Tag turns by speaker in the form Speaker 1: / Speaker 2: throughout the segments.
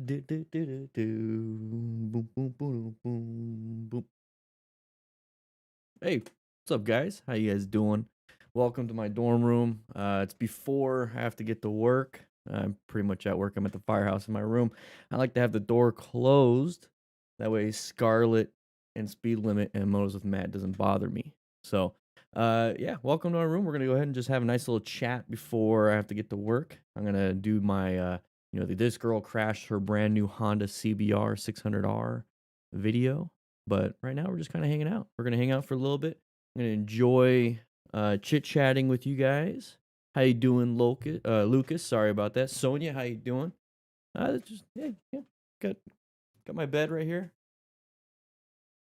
Speaker 1: Do, do, do, do, do. Boom, boom, boom, boom, boom. Hey, what's up, guys? How you guys doing? Welcome to my dorm room. It's before I have to get to work. I'm pretty much at work. I'm at the firehouse in my room. I like to have the door closed. That way, Scarlet and speed limit and motos with Matt doesn't bother me. So, yeah, welcome to our room. We're gonna go ahead and just have a nice little chat before I have to get to work. I'm gonna do my, this girl crashed her brand new Honda CBR 600R video. But right now, we're just kind of hanging out. We're gonna hang out for a little bit. I'm gonna enjoy chit-chatting with you guys. How you doing, Lucas? Sorry about that. Sonia, how you doing? Just yeah. Got my bed right here.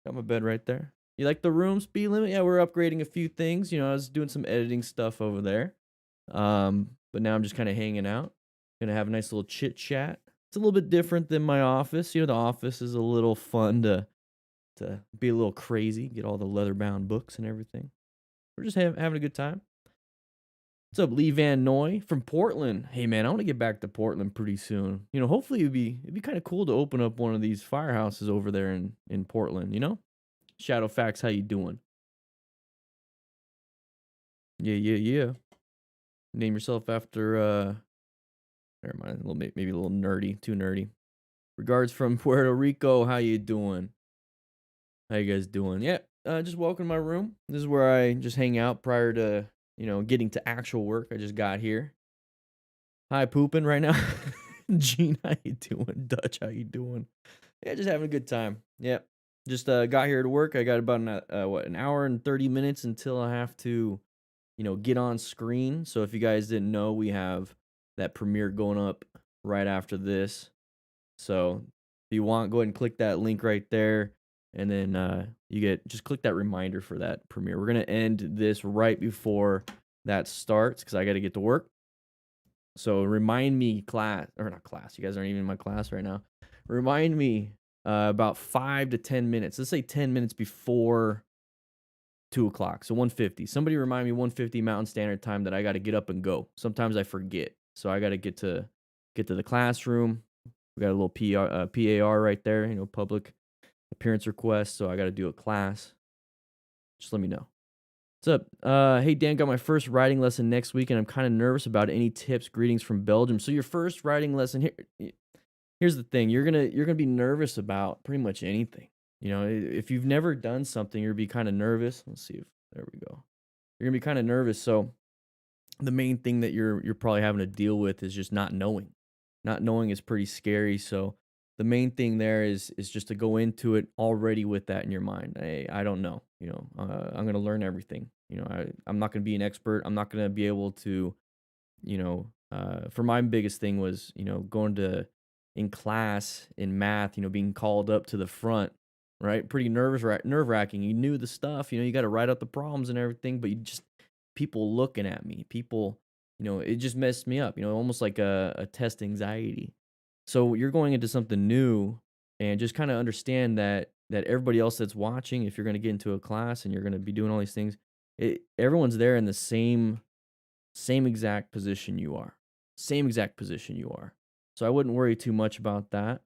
Speaker 1: Got my bed right there. You like the room speed limit? Yeah, we're upgrading a few things. I was doing some editing stuff over there. But now I'm just kind of hanging out. Gonna have a nice little chit chat. It's a little bit different than my office. The office is a little fun to be a little crazy, get all the leather-bound books and everything. We're just having a good time. What's up, Lee Van Noy from Portland? Hey man, I want to get back to Portland pretty soon. Hopefully it'd be kind of cool to open up one of these firehouses over there in Portland. Shadowfax, how you doing? Yeah. Name yourself after never mind, maybe a little nerdy, too nerdy. Regards from Puerto Rico, how you doing? How you guys doing? Yeah, just welcome to my room. This is where I just hang out prior to, getting to actual work. I just got here. Hi, pooping right now. Gene, how you doing? Dutch, how you doing? Yeah, just having a good time. Yeah, just got here to work. I got about an hour and 30 minutes until I have to, get on screen. So if you guys didn't know, we have that premiere going up right after this. So if you want, go ahead and click that link right there. And then just click that reminder for that premiere. We're going to end this right before that starts because I got to get to work. So remind me, not class. You guys aren't even in my class right now. Remind me about 5 to 10 minutes. Let's say 10 minutes before 2 o'clock. So 1:50. Somebody remind me 1:50 Mountain Standard Time that I got to get up and go. Sometimes I forget. So I got to get to the classroom. We got a little PAR right there, public appearance request. So I got to do a class. Just let me know. What's up? Hey, Dan, got my first writing lesson next week, and I'm kind of nervous about it. Any tips? Greetings from Belgium. So your first writing lesson here's the thing. You're gonna be nervous about pretty much anything. If you've never done something, you'll be kind of nervous. Let's see if there we go. You're gonna be kind of nervous. So the main thing that you're probably having to deal with is just not knowing. Not knowing is pretty scary. So the main thing there is just to go into it already with that in your mind. Hey, I don't know. I'm gonna learn everything. I'm not gonna be an expert. I'm not gonna be able to. For my biggest thing was going to in class in math. Being called up to the front. Right, pretty nerve wracking. You knew the stuff. You got to write out the problems and everything, but you just people looking at me, people, it just messed me up, almost like a test anxiety. So you're going into something new and just kind of understand that everybody else that's watching, if you're going to get into a class and you're going to be doing all these things, everyone's there in the same exact position you are. Same exact position you are. So I wouldn't worry too much about that.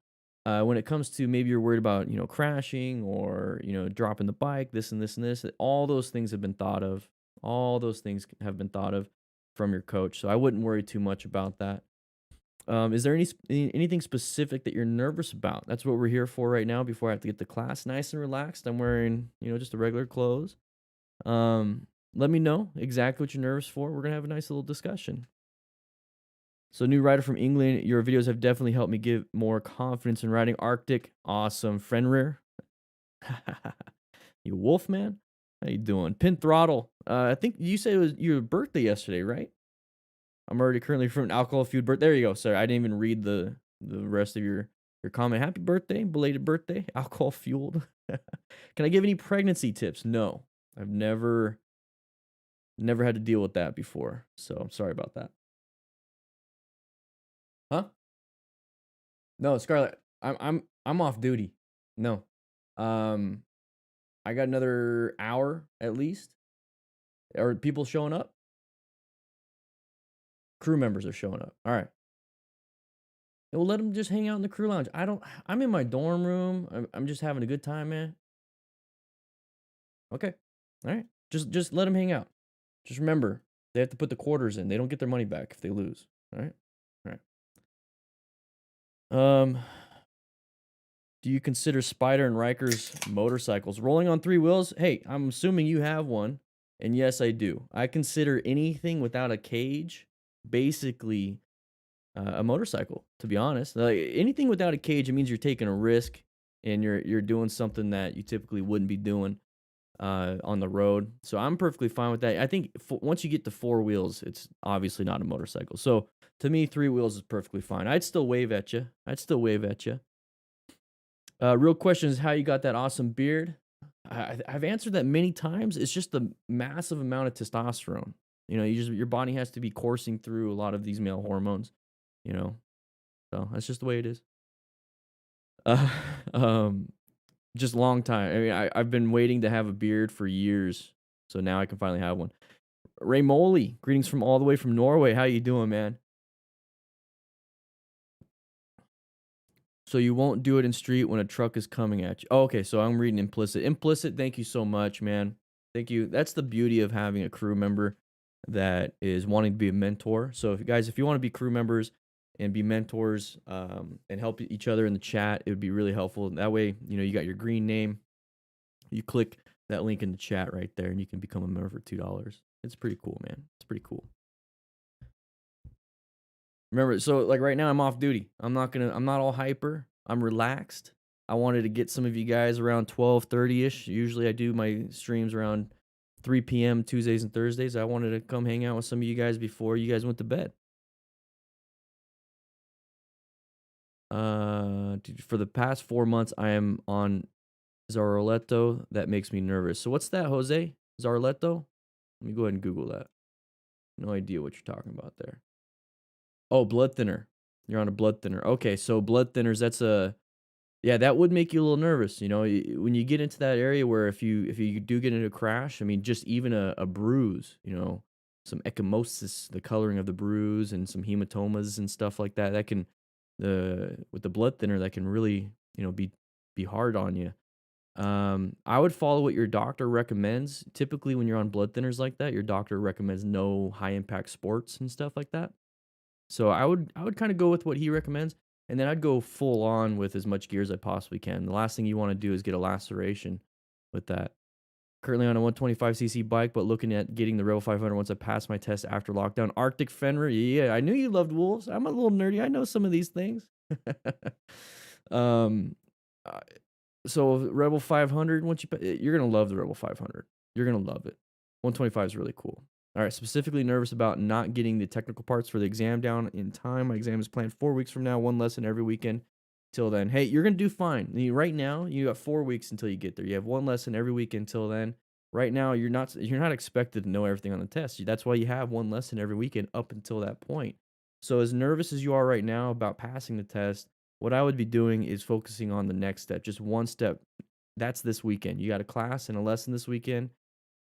Speaker 1: When it comes to maybe you're worried about, crashing or, dropping the bike, this and this and this, all those things have been thought of. All those things have been thought of from your coach. So I wouldn't worry too much about that. Is there anything specific that you're nervous about? That's what we're here for right now before I have to get to class. Nice and relaxed. I'm wearing, just the regular clothes. Let me know exactly what you're nervous for. We're going to have a nice little discussion. So, new writer from England, your videos have definitely helped me get more confidence in writing. Arctic, awesome. Fenrir, you wolf man, how you doing? Pin throttle. I think you said it was your birthday yesterday, right? I'm already currently from an alcohol fueled birthday. There you go. Sorry, I didn't even read the rest of your comment. Happy birthday, belated birthday, alcohol fueled. Can I give any pregnancy tips? No, I've never had to deal with that before, so I'm sorry about that. Huh? No, Scarlett, I'm off duty. No. I got another hour at least. Are people showing up? Crew members are showing up. All right. Well, let them just hang out in the crew lounge. I'm in my dorm room. I'm just having a good time, man. Okay. All right. Just let them hang out. Just remember, they have to put the quarters in. They don't get their money back if they lose. All right? All right. Do you consider Spider and Riker's motorcycles rolling on three wheels? Hey, I'm assuming you have one. And yes, I do. I consider anything without a cage basically a motorcycle, to be honest. Like anything without a cage, it means you're taking a risk and you're doing something that you typically wouldn't be doing on the road. So I'm perfectly fine with that. I think once you get to four wheels, it's obviously not a motorcycle. So to me, three wheels is perfectly fine. I'd still wave at you. Real question is how you got that awesome beard. I've answered that many times. It's just the massive amount of testosterone. You know, your body has to be coursing through a lot of these male hormones. You know, so that's just the way it is. Uh, um, just long time. I mean, I've been waiting to have a beard for years, so now I can finally have one. Ray Moley, greetings from all the way from Norway. How you doing, man? So you won't do it in street when a truck is coming at you. Oh, okay, so I'm reading implicit. Implicit, thank you so much, man. Thank you. That's the beauty of having a crew member that is wanting to be a mentor. So if you want to be crew members and be mentors and help each other in the chat, it would be really helpful. That way, you got your green name. You click that link in the chat right there and you can become a member for $2. It's pretty cool, man. It's pretty cool. Remember, so like right now I'm off duty. I'm not all hyper. I'm relaxed. I wanted to get some of you guys around 12:30ish. Usually I do my streams around 3 p.m. Tuesdays and Thursdays. I wanted to come hang out with some of you guys before you guys went to bed. For the past 4 months I am on Zaroleto. That makes me nervous. So what's that, Jose? Zaroleto? Let me go ahead and Google that. No idea what you're talking about there. Oh, blood thinner. You're on a blood thinner. Okay, so blood thinners, yeah, that would make you a little nervous, when you get into that area where if you do get into a crash, I mean, just even a bruise, some ecchymosis, the coloring of the bruise and some hematomas and stuff like that, with the blood thinner, that can really, be hard on you. I would follow what your doctor recommends. Typically, when you're on blood thinners like that, your doctor recommends no high impact sports and stuff like that. So I would kind of go with what he recommends, and then I'd go full on with as much gear as I possibly can. The last thing you want to do is get a laceration with that. Currently on a 125cc bike, but looking at getting the Rebel 500 once I pass my test after lockdown. Arctic Fenrir, yeah, I knew you loved wolves. I'm a little nerdy. I know some of these things. um, so Rebel 500, you're gonna love the Rebel 500. You're gonna love it. 125 is really cool. All right, specifically nervous about not getting the technical parts for the exam down in time. My exam is planned 4 weeks from now, one lesson every weekend. Till then, hey, you're gonna do fine. Right now, you got 4 weeks until you get there. You have one lesson every week until then. Right now, you're not expected to know everything on the test. That's why you have one lesson every weekend up until that point. So as nervous as you are right now about passing the test, what I would be doing is focusing on the next step, just one step. That's this weekend. You got a class and a lesson this weekend.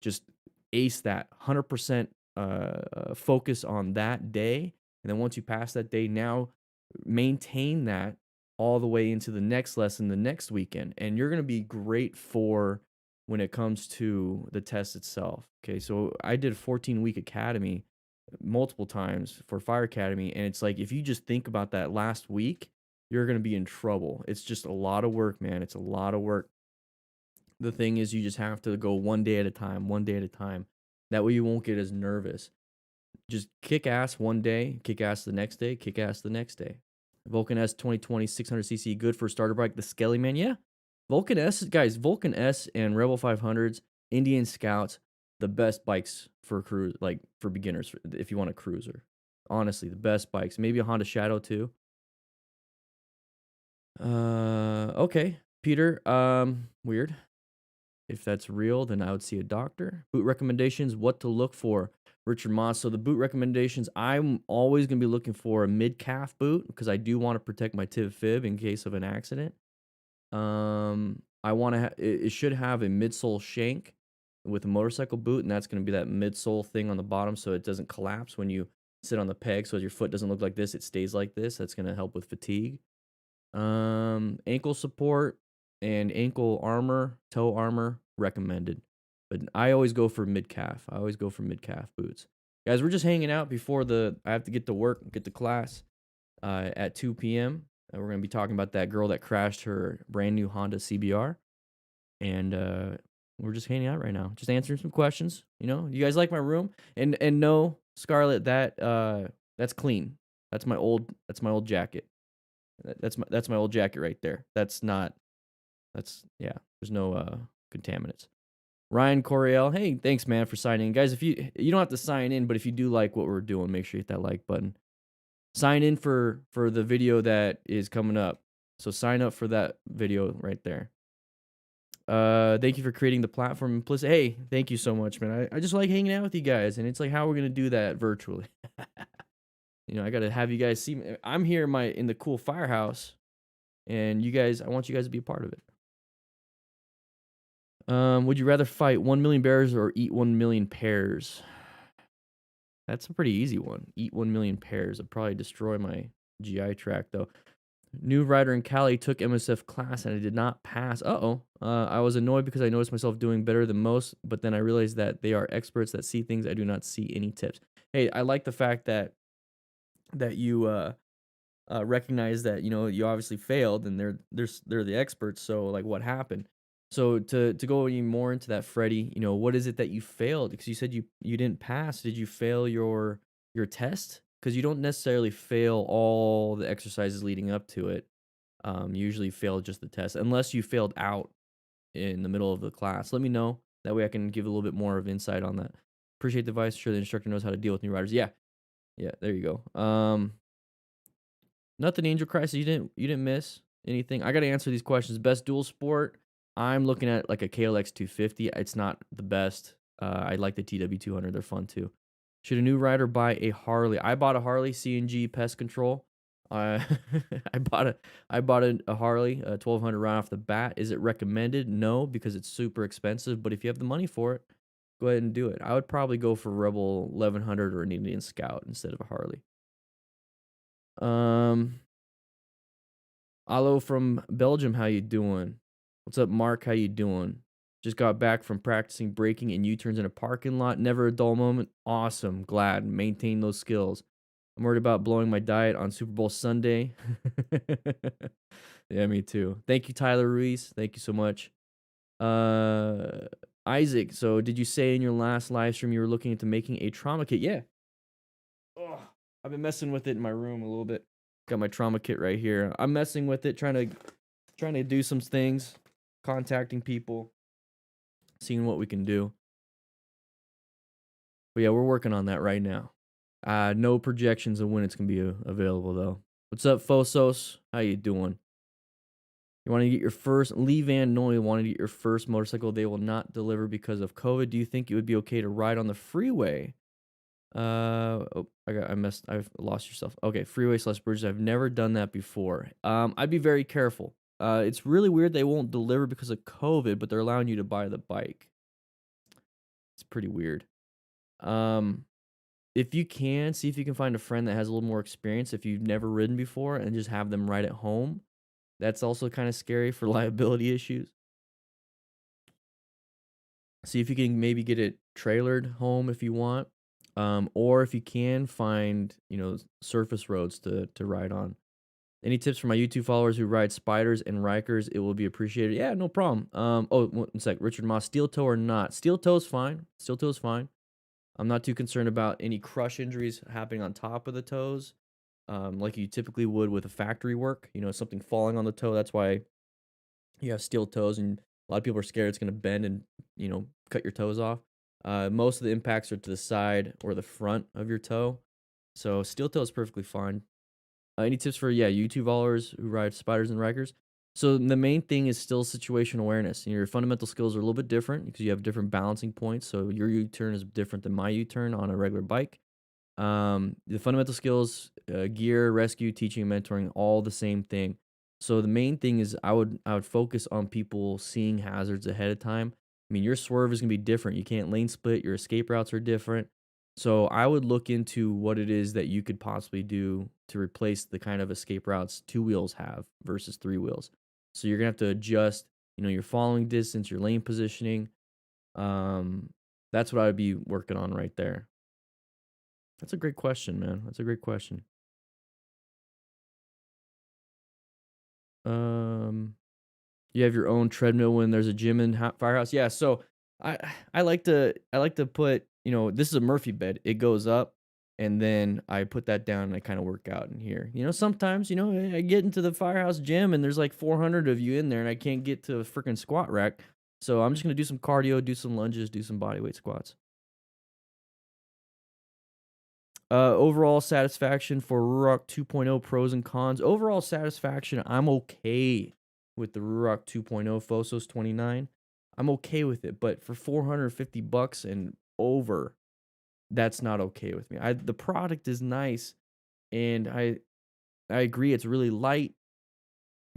Speaker 1: Just ace that 100% focus on that day. And then once you pass that day, now maintain that all the way into the next lesson the next weekend. And you're going to be great for when it comes to the test itself. Okay, so I did a 14-week academy multiple times for Fire Academy. And it's like, if you just think about that last week, you're going to be in trouble. It's just a lot of work, man. It's a lot of work. The thing is, you just have to go one day at a time, one day at a time. That way you won't get as nervous. Just kick ass one day, kick ass the next day, kick ass the next day. Vulcan S 2020 600cc, good for a starter bike. The Skelly Man, yeah. Vulcan S, guys, Vulcan S and Rebel 500s, Indian Scouts, the best bikes for cruise, like for beginners, if you want a cruiser. Honestly, the best bikes. Maybe a Honda Shadow too. Okay, Peter. Weird. If that's real, then I would see a doctor. Boot recommendations, what to look for. Richard Moss. So the boot recommendations, I'm always going to be looking for a mid-calf boot because I do want to protect my tib fib in case of an accident. I want to it should have a midsole shank with a motorcycle boot, and that's going to be that midsole thing on the bottom so it doesn't collapse when you sit on the peg so your foot doesn't look like this, it stays like this. That's gonna help with fatigue. Ankle support and ankle armor, toe armor recommended. But I always go for mid calf. I always go for mid calf boots. Guys, we're just hanging out before I have to get to work, get to class at 2 p.m. And we're gonna be talking about that girl that crashed her brand new Honda CBR. And we're just hanging out right now, just answering some questions. You guys like my room? And no, Scarlett, that's clean. That's my old jacket. That's my old jacket right there. Yeah. There's no contaminants. Ryan Coriel, hey, thanks man for signing in, guys. If you don't have to sign in, but if you do like what we're doing, make sure you hit that like button. Sign in for the video that is coming up. So sign up for that video right there. Thank you for creating the platform. Hey, thank you so much, man. I just like hanging out with you guys, and it's like how we're gonna do that virtually. I gotta have you guys see me. I'm here in the cool firehouse, and I want you guys to be a part of it. Would you rather fight 1 million bears or eat 1 million pears? That's a pretty easy one. Eat 1 million pears. It'd probably destroy my GI tract, though. New writer in Cali took MSF class and I did not pass. I was annoyed because I noticed myself doing better than most, but then I realized that they are experts that see things I do not see. Any tips? Hey, I like the fact that you recognize that you obviously failed and they're the experts. So like, what happened? So to go even more into that, Freddie, what is it that you failed? Because you said you didn't pass. Did you fail your test? Because you don't necessarily fail all the exercises leading up to it. You usually fail just the test, unless you failed out in the middle of the class. Let me know. That way I can give a little bit more of insight on that. Appreciate the advice. Sure, the instructor knows how to deal with new riders. Yeah, there you go. Nothing, Angel Christ. You didn't miss anything. I got to answer these questions. Best dual sport. I'm looking at like a KLX 250. It's not the best. I like the TW 200. They're fun too. Should a new rider buy a Harley? I bought a Harley CNG pest control. I I bought a Harley 1200 right off the bat. Is it recommended? No, because it's super expensive. But if you have the money for it, go ahead and do it. I would probably go for Rebel 1100 or an Indian Scout instead of a Harley. Alo from Belgium, how you doing? What's up, Mark? How you doing? Just got back from practicing braking and U-turns in a parking lot. Never a dull moment. Awesome. Glad. Maintain those skills. I'm worried about blowing my diet on Super Bowl Sunday. Yeah, me too. Thank you, Tyler Ruiz. Thank you so much. Isaac, so did you say in your last live stream you were looking into making a trauma kit? Yeah. Oh, I've been messing with it in my room a little bit. Got my trauma kit right here. I'm messing with it, trying to do some things, contacting people, seeing what we can do. But yeah, we're working on that right now. No projections of when it's gonna be available though. What's up, Fosos? How you doing? You want to get your first Lee Van Noy wanted to get your first motorcycle. They will not deliver because of COVID. Do you think it would be okay to ride on the freeway? I've lost yourself. Okay, freeway/bridges. I've never done that before. I'd be very careful. It's really weird they won't deliver because of COVID, but they're allowing you to buy the bike. It's pretty weird. If you can, see if you can find a friend that has a little more experience if you've never ridden before and just have them ride at home. That's also kind of scary for liability issues. See if you can maybe get it trailered home if you want. Or if you can find, surface roads to ride on. Any tips for my YouTube followers who ride spiders and Rikers? It will be appreciated. Yeah, no problem. One sec. Richard Moss, steel toe or not? Steel toe is fine. Steel toe is fine. I'm not too concerned about any crush injuries happening on top of the toes, like you typically would with a factory work. Something falling on the toe. That's why you have steel toes, and a lot of people are scared it's going to bend and cut your toes off. Most of the impacts are to the side or the front of your toe, so steel toe is perfectly fine. Any tips for YouTube followers who ride spiders and Rikers? So the main thing is still situation awareness. Your fundamental skills are a little bit different because you have different balancing points. So your U-turn is different than my U-turn on a regular bike. The fundamental skills, gear, rescue, teaching, and mentoring, all the same thing. So the main thing is I would focus on people seeing hazards ahead of time. I mean, your swerve is gonna be different. You can't lane split. Your escape routes are different. So I would look into what it is that you could possibly do to replace the kind of escape routes two wheels have versus three wheels. So you're gonna have to adjust, your following distance, your lane positioning. Um, that's what I would be working on right there. That's a great question, man. That's a great question. Um, you have your own treadmill when there's a gym in Firehouse. Yeah, so I I like to put, this is a Murphy bed. It goes up and then I put that down and I kind of work out in here. Sometimes, I get into the Firehouse gym and there's like 400 of you in there and I can't get to a freaking squat rack. So I'm just going to do some cardio, do some lunges, do some body weight squats. Overall satisfaction for Ruroc 2.0 pros and cons. Overall satisfaction, I'm okay with the Ruroc 2.0 Fosos 29. I'm okay with it, but for $450 and over, that's not okay with me. The product is nice, and I agree it's really light.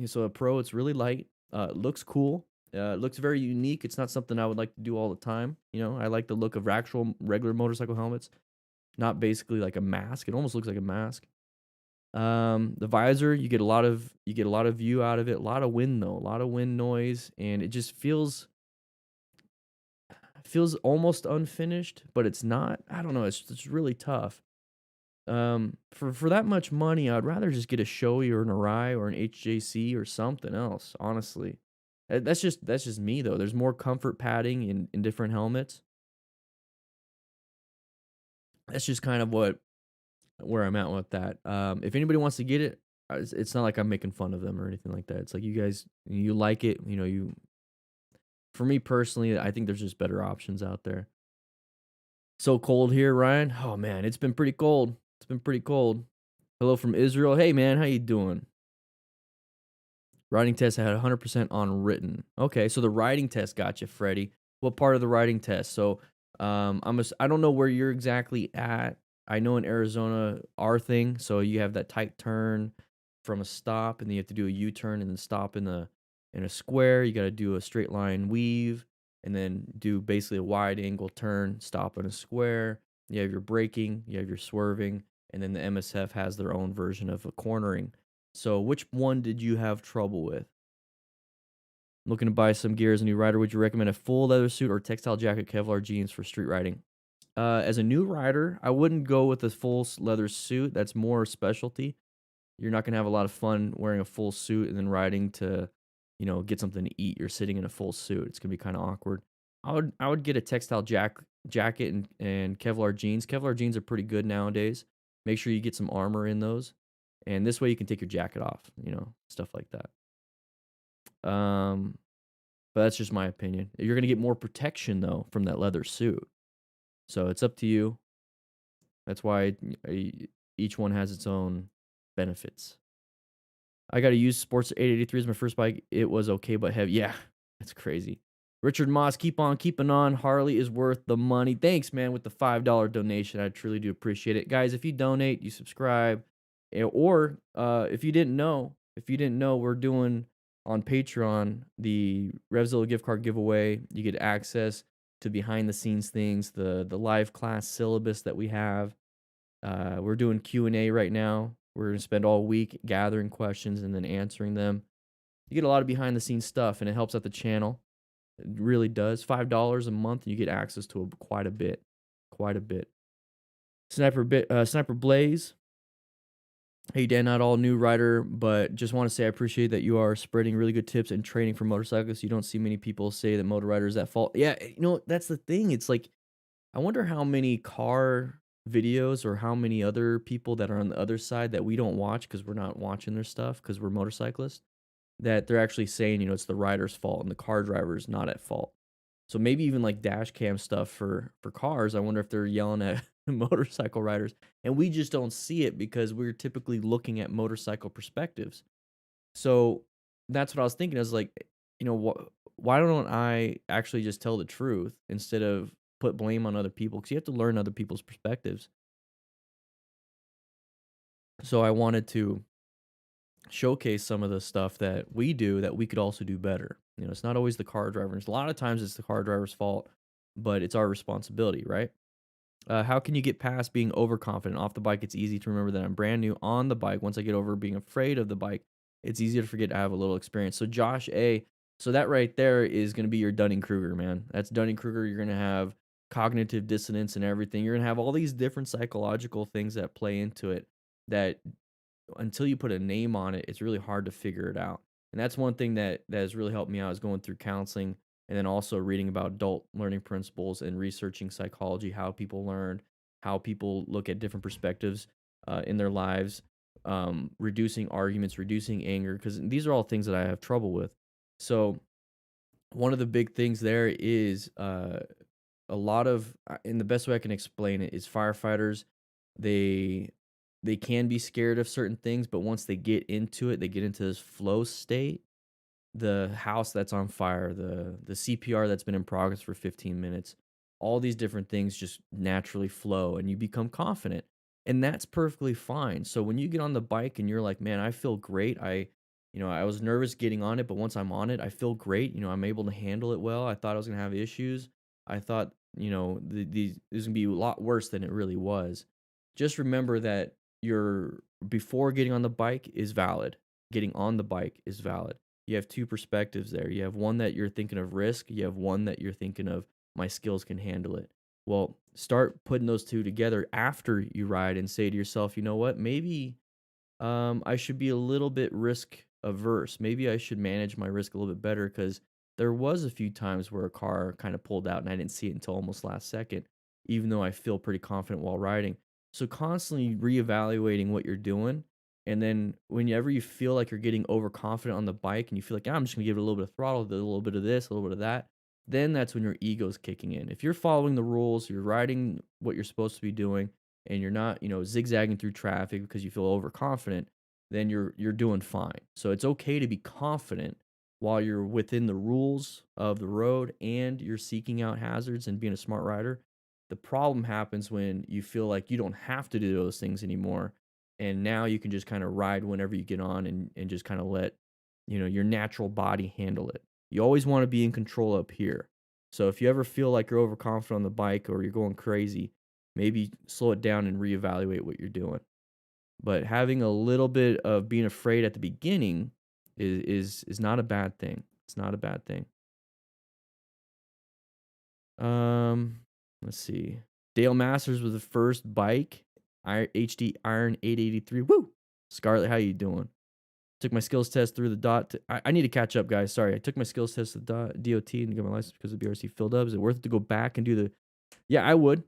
Speaker 1: So a pro, it's really light. It looks cool. It looks very unique. It's not something I would like to do all the time. I like the look of actual regular motorcycle helmets, not basically like a mask. It almost looks like a mask. The visor, you get a lot of view out of it. A lot of wind though, a lot of wind noise, and it just feels almost unfinished, but it's not. I don't know. It's really tough. For that much money, I'd rather just get a Shoei or an Arai or an HJC or something else. Honestly, that's just me though. There's more comfort padding in different helmets. That's just kind of where I'm at with that. If anybody wants to get it, it's not like I'm making fun of them or anything like that. It's like you guys, you like it, you. For me personally, I think there's just better options out there. So cold here, Ryan. Oh man, it's been pretty cold. It's been pretty cold. Hello from Israel. Hey man, how you doing? Writing test I had 100% on written. Okay, so the writing test got you, Freddie. What part of the writing test? So, I don't know where you're exactly at. I know in Arizona, our thing. So you have that tight turn from a stop, and then you have to do a U-turn and then stop in a square. You got to do a straight line weave, and then do basically a wide angle turn, stop in a square. You have your braking, you have your swerving, and then the MSF has their own version of a cornering. So which one did you have trouble with? Looking to buy some gear as a new rider, would you recommend a full leather suit or textile jacket, Kevlar jeans for street riding? As a new rider, I wouldn't go with a full leather suit. That's more specialty. You're not gonna have a lot of fun wearing a full suit and then riding to, get something to eat. You're sitting in a full suit. It's gonna be kind of awkward. I would get a textile jacket and Kevlar jeans. Kevlar jeans are pretty good nowadays. Make sure you get some armor in those, and this way you can take your jacket off. Stuff like that. Um, but that's just my opinion. You're gonna get more protection though from that leather suit. So it's up to you. That's why each one has its own benefits. I got to use Sports 883 as my first bike. It was okay, but heavy. Yeah, that's crazy. Richard Moss, keep on keeping on. Harley is worth the money. Thanks, man, with the $5 donation. I truly do appreciate it. Guys, if you donate, you subscribe, or if you didn't know, we're doing on Patreon the Revzilla gift card giveaway. You get access to behind the scenes things, the live class syllabus that we have. We're doing Q&A right now. We're going to spend all week gathering questions and then answering them. You get a lot of behind the scenes stuff, and it helps out the channel. It really does. $5 a month, and you get access to quite a bit. Quite a bit. Sniper Blaze. Hey, Dan, not all new rider, but just want to say I appreciate that you are spreading really good tips and training for motorcyclists. You don't see many people say that motor riders at fault. Yeah, that's the thing. It's like, I wonder how many car videos or how many other people that are on the other side that we don't watch because we're not watching their stuff because we're motorcyclists, that they're actually saying, it's the rider's fault and the car driver is not at fault. So maybe even like dash cam stuff for cars, I wonder if they're yelling at motorcycle riders, and we just don't see it because we're typically looking at motorcycle perspectives. So that's what I was thinking. I was like, why don't I actually just tell the truth instead of put blame on other people? Because you have to learn other people's perspectives. So I wanted to showcase some of the stuff that we do that we could also do better. It's not always the car driver. A lot of times it's the car driver's fault, but it's our responsibility, right? How can you get past being overconfident? Off the bike, it's easy to remember that I'm brand new. On the bike, once I get over being afraid of the bike, it's easier to forget I have a little experience. So Josh A, so that right there is going to be your Dunning-Kruger, man. That's Dunning-Kruger. You're going to have cognitive dissonance and everything. You're going to have all these different psychological things that play into it that until you put a name on it, it's really hard to figure it out. And that's one thing that has really helped me out is going through counseling and then also reading about adult learning principles and researching psychology, how people learn, how people look at different perspectives in their lives, reducing arguments, reducing anger, because these are all things that I have trouble with. So one of the big things there is a lot of, and the best way I can explain it is firefighters, they they can be scared of certain things, but once they get into it, they get into this flow state. The house that's on fire, the CPR that's been in progress for 15 minutes, all these different things just naturally flow and you become confident. And that's perfectly fine. So when you get on the bike and you're like, "Man, I feel great. I was nervous getting on it, but once I'm on it, I feel great. I'm able to handle it well. I thought I was going to have issues. I thought, these this is going to be a lot worse than it really was." Just remember that your before getting on the bike is valid. Getting on the bike is valid. You have two perspectives there. You have one that you're thinking of risk, you have one that you're thinking of my skills can handle it. Well, start putting those two together after you ride and say to yourself, "You know what? Maybe I should be a little bit risk averse. Maybe I should manage my risk a little bit better because there was a few times where a car kind of pulled out and I didn't see it until almost last second, even though I feel pretty confident while riding." So constantly reevaluating what you're doing. And then whenever you feel like you're getting overconfident on the bike and you feel like, I'm just gonna give it a little bit of throttle, a little bit of this, a little bit of that, then that's when your ego's kicking in. If you're following the rules, you're riding what you're supposed to be doing, and you're not, zigzagging through traffic because you feel overconfident, then you're doing fine. So it's okay to be confident while you're within the rules of the road and you're seeking out hazards and being a smart rider. The problem happens when you feel like you don't have to do those things anymore. And now you can just kind of ride whenever you get on and just kind of let, your natural body handle it. You always want to be in control up here. So if you ever feel like you're overconfident on the bike or you're going crazy, maybe slow it down and reevaluate what you're doing. But having a little bit of being afraid at the beginning is not a bad thing. It's not a bad thing. Um, let's see. Dale Masters was the first bike. HD Iron 883. Woo! Scarlett, how you doing? Took my skills test through the dot. I need to catch up, guys. Sorry, I took my skills test at the DOT and got my license because the BRC filled up. Is it worth it to go back and do the? Yeah, I would.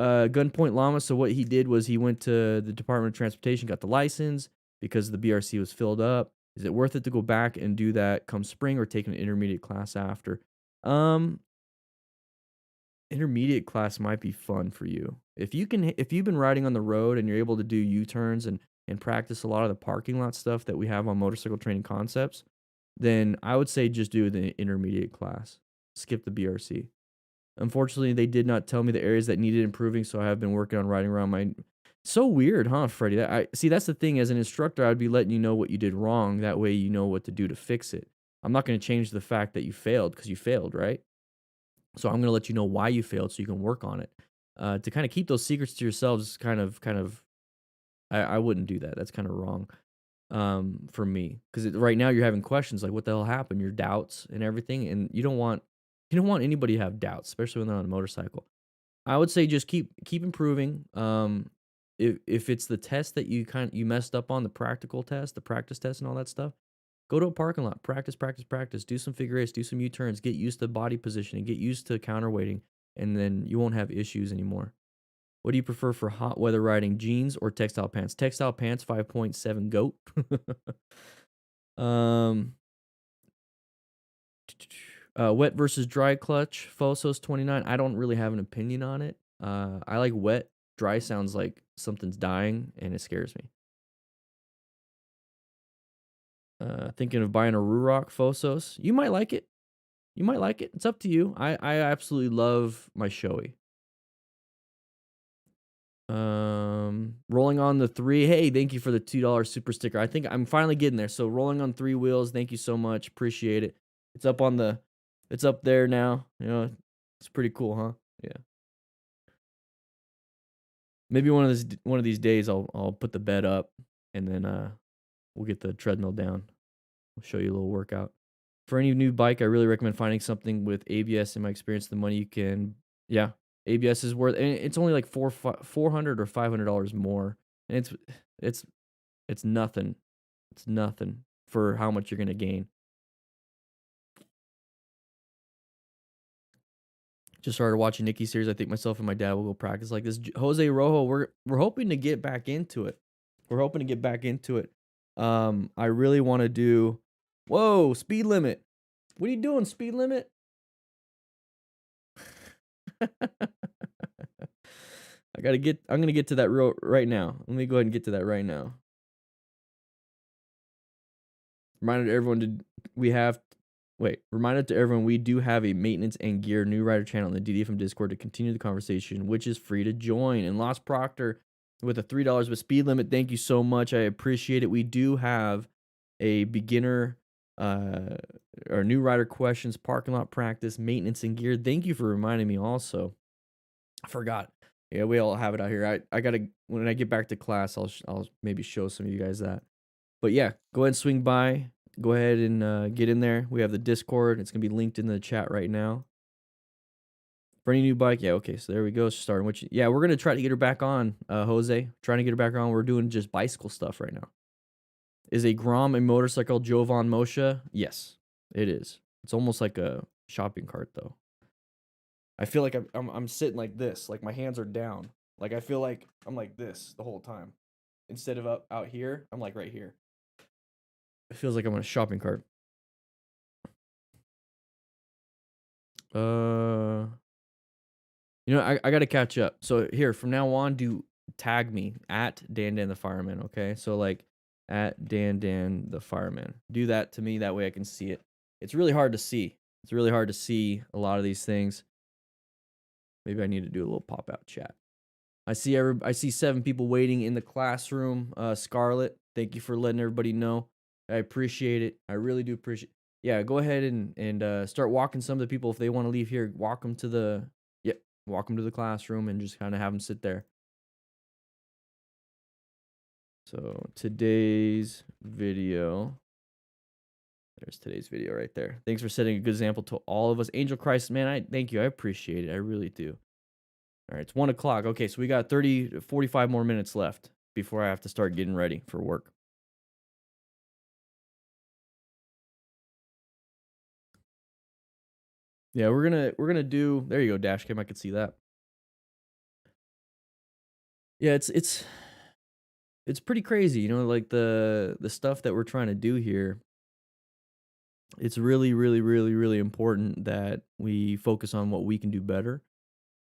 Speaker 1: Gunpoint Llama. So what he did was he went to the Department of Transportation, got the license because the BRC was filled up. Is it worth it to go back and do that come spring or take an intermediate class after? Um, Intermediate class might be fun for you. If you've been riding on the road and you're able to do U-turns and practice a lot of the parking lot stuff that we have on Motorcycle Training Concepts, then I would say just do the intermediate class. Skip the BRC. Unfortunately, they did not tell me the areas that needed improving, so I have been working on riding around my. So weird, huh, Freddie? I see. That's the thing. As an instructor, I'd be letting you know what you did wrong. That way, you know what to do to fix it. I'm not going to change the fact that you failed because you failed, right? So I'm going to let you know why you failed, so you can work on it. To kind of keep those secrets to yourselves, is kind of. I wouldn't do that. That's kind of wrong, for me, because right now you're having questions like, "What the hell happened?" Your doubts and everything, and you don't want anybody to have doubts, especially when they're on a motorcycle. I would say just keep improving. If it's the test that you messed up on, the practical test, the practice test, and all that stuff, go to a parking lot, practice, practice, practice. Do some figure eights, do some U turns, get used to body positioning, get used to counterweighting, and then you won't have issues anymore. What do you prefer for hot weather riding, jeans or textile pants? Textile pants, 5.7 goat. um, Wet versus dry clutch, Fosos 29. I don't really have an opinion on it. I like wet. Dry sounds like something's dying, and it scares me. Thinking of buying a Ruroc Fosos. You might like it. You might like it. It's up to you. I absolutely love my Shoei. Rolling on the three. Hey, thank you for the $2 super sticker. I think I'm finally getting there. So rolling on three wheels. Thank you so much. Appreciate it. It's up on the. It's up there now. It's pretty cool, huh? Yeah. Maybe one of these days I'll put the bed up and then we'll get the treadmill down. I'll show you a little workout. For any new bike, I really recommend finding something with ABS. In my experience, the money you can, yeah, ABS is worth, and it's only like $400 or $500 more, and it's it's nothing. It's nothing for how much you're gonna gain. Just started watching Nikki series. I think myself and my dad will go practice like this. Jose Rojo, we're hoping to get back into it. We're hoping to get back into it. I really want to do. Whoa, speed limit. What are you doing, speed limit? I'm gonna get to that right now. Let me go ahead and get to that right now. Reminder to everyone reminder to everyone we do have a maintenance and gear new rider channel in the DDFM Discord to continue the conversation, which is free to join. And Lost Proctor with a $3 with speed limit. Thank you so much. I appreciate it. We do have a beginner or new rider questions, parking lot practice, maintenance and gear. Thank you for reminding me also. I forgot. Yeah, we all have it out here. I gotta, when I get back to class, I'll maybe show some of you guys that. But yeah, go ahead and swing by. Go ahead and get in there. We have the Discord. It's gonna be linked in the chat right now. For any new bike, yeah, okay. So there we go. Starting with yeah, we're gonna try to get her back on, Jose. Trying to get her back on. We're doing just bicycle stuff right now. Is a Grom a motorcycle Jovan Moshe? Yes, it is. It's almost like a shopping cart though. I feel like I'm sitting like this, like my hands are down. Like I feel like I'm like this the whole time. Instead of out here, I'm like right here. It feels like I'm on a shopping cart. You know, I gotta catch up. So here, from now on, do tag me at DanDanTheFireman, okay? So like at DanDanTheFireman. Do that to me, that way I can see it. It's really hard to see. It's really hard to see a lot of these things. Maybe I need to do a little pop-out chat. I see 7 people waiting in the classroom. Scarlett, thank you for letting everybody know. I appreciate it. I really do appreciate it. Yeah, go ahead and start walking some of the people if they want to leave here. Walk them to the classroom and just kind of have them sit there. So today's video. There's today's video right there. Thanks for setting a good example to all of us. Angel Christ, man, I thank you. I appreciate it. I really do. All right, it's 1 o'clock. Okay, so we got 30 to 45 more minutes left before I have to start getting ready for work. Yeah, we're gonna do. There you go, Dashcam. I could see that. Yeah, it's pretty crazy, you know, like the stuff that we're trying to do here. It's really, really, really, really important that we focus on what we can do better.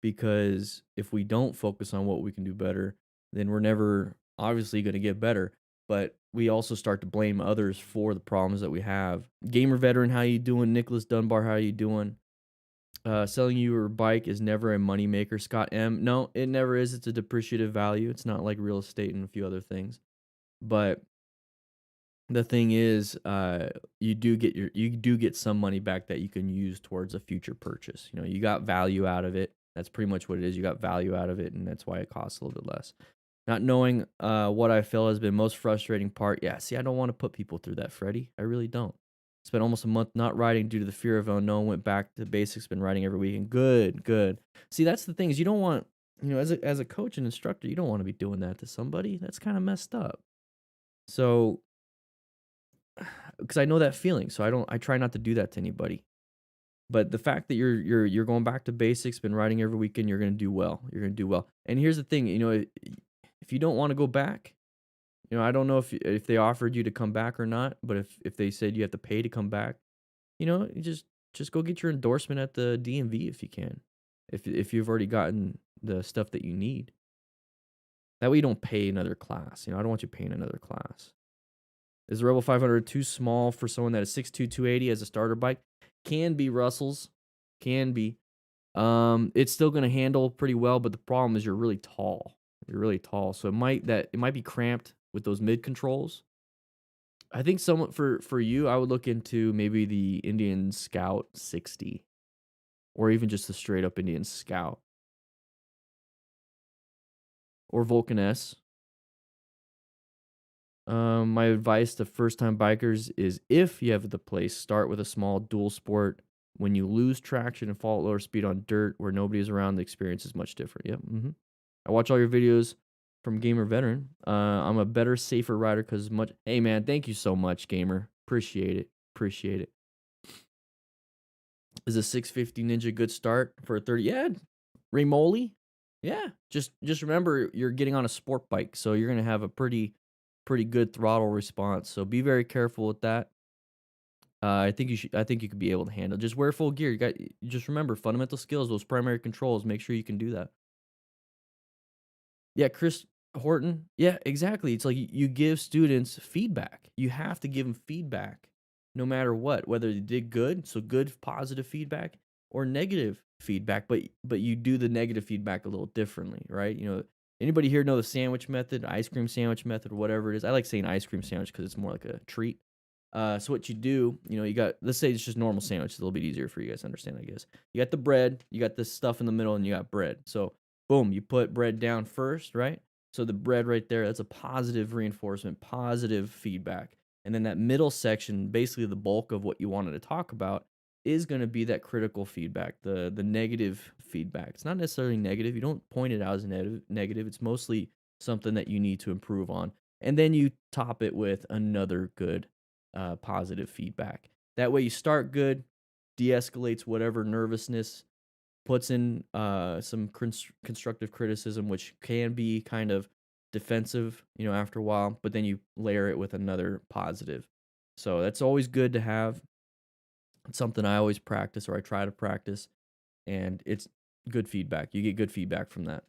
Speaker 1: Because if we don't focus on what we can do better, then we're never obviously going to get better. But we also start to blame others for the problems that we have. Gamer Veteran, how you doing? Nicholas Dunbar, how you doing? Selling your bike is never a moneymaker. Scott M. No, it never is. It's a depreciative value. It's not like real estate and a few other things. But the thing is, you do get some money back that you can use towards a future purchase. You know, you got value out of it. That's pretty much what it is. You got value out of it, and that's why it costs a little bit less. Not knowing what I feel has been most frustrating part. Yeah, see, I don't want to put people through that, Freddie. I really don't. Spent almost a month not riding due to the fear of unknown. Went back to basics. Been riding every weekend. Good, good. See, that's the thing is you don't want, you know, as a coach and instructor, you don't want to be doing that to somebody. That's kind of messed up. So, because I know that feeling, so I try not to do that to anybody. But the fact that you're going back to basics, been riding every weekend, you're gonna do well. You're gonna do well. And here's the thing, you know, if you don't want to go back, you know, I don't know if they offered you to come back or not, but if they said you have to pay to come back, you know, you just go get your endorsement at the DMV if you can. If you've already gotten the stuff that you need. That way you don't pay another class. You know, I don't want you paying another class. Is the Rebel 500 too small for someone that is 6'2", 280 as a starter bike? Can be, Russells. Can be. It's still going to handle pretty well, but the problem is you're really tall. You're really tall, so it might be cramped with those mid controls. I think somewhat for you, I would look into maybe the Indian Scout 60, or even just the straight up Indian Scout. or Vulcan S. My advice to first-time bikers is if you have the place, start with a small dual sport. When you lose traction and fall at lower speed on dirt where nobody is around, the experience is much different. Yep. I watch all your videos from Gamer Veteran. I'm a better, safer rider because much. Hey man, thank you so much, Gamer. Appreciate it. Appreciate it. Is a 650 Ninja a good start for a 30? Yeah, Ramoli. Yeah, just remember you're getting on a sport bike, so you're gonna have a pretty good throttle response. So be very careful with that. I think you should. I think you could be able to handle. Just wear full gear. Just remember fundamental skills, those primary controls. Make sure you can do that. Yeah, Chris Horton. Yeah, exactly. It's like you give students feedback. You have to give them feedback no matter what, whether they did good, so good positive feedback or negative feedback, but you do the negative feedback a little differently, right? Anybody here know the sandwich method, ice cream sandwich method, whatever it is? I like saying ice cream sandwich because it's more like a treat. So what you do, you got, let's say it's just normal sandwich. It's a little bit easier for you guys to understand, I guess. You got the bread, you got this stuff in the middle, and you got bread. So boom, you put bread down first, right? So the bread right there, that's a positive reinforcement, positive feedback. And then that middle section, basically the bulk of what you wanted to talk about, is going to be that critical feedback, the negative feedback. It's not necessarily negative. You don't point it out as negative. It's mostly something that you need to improve on. And then you top it with another good positive feedback. That way you start good, de-escalates whatever nervousness, puts in some constructive criticism, which can be kind of defensive, after a while, but then you layer it with another positive. So that's always good to have. It's something I always practice, or I try to practice, and it's good feedback. You get good feedback from that.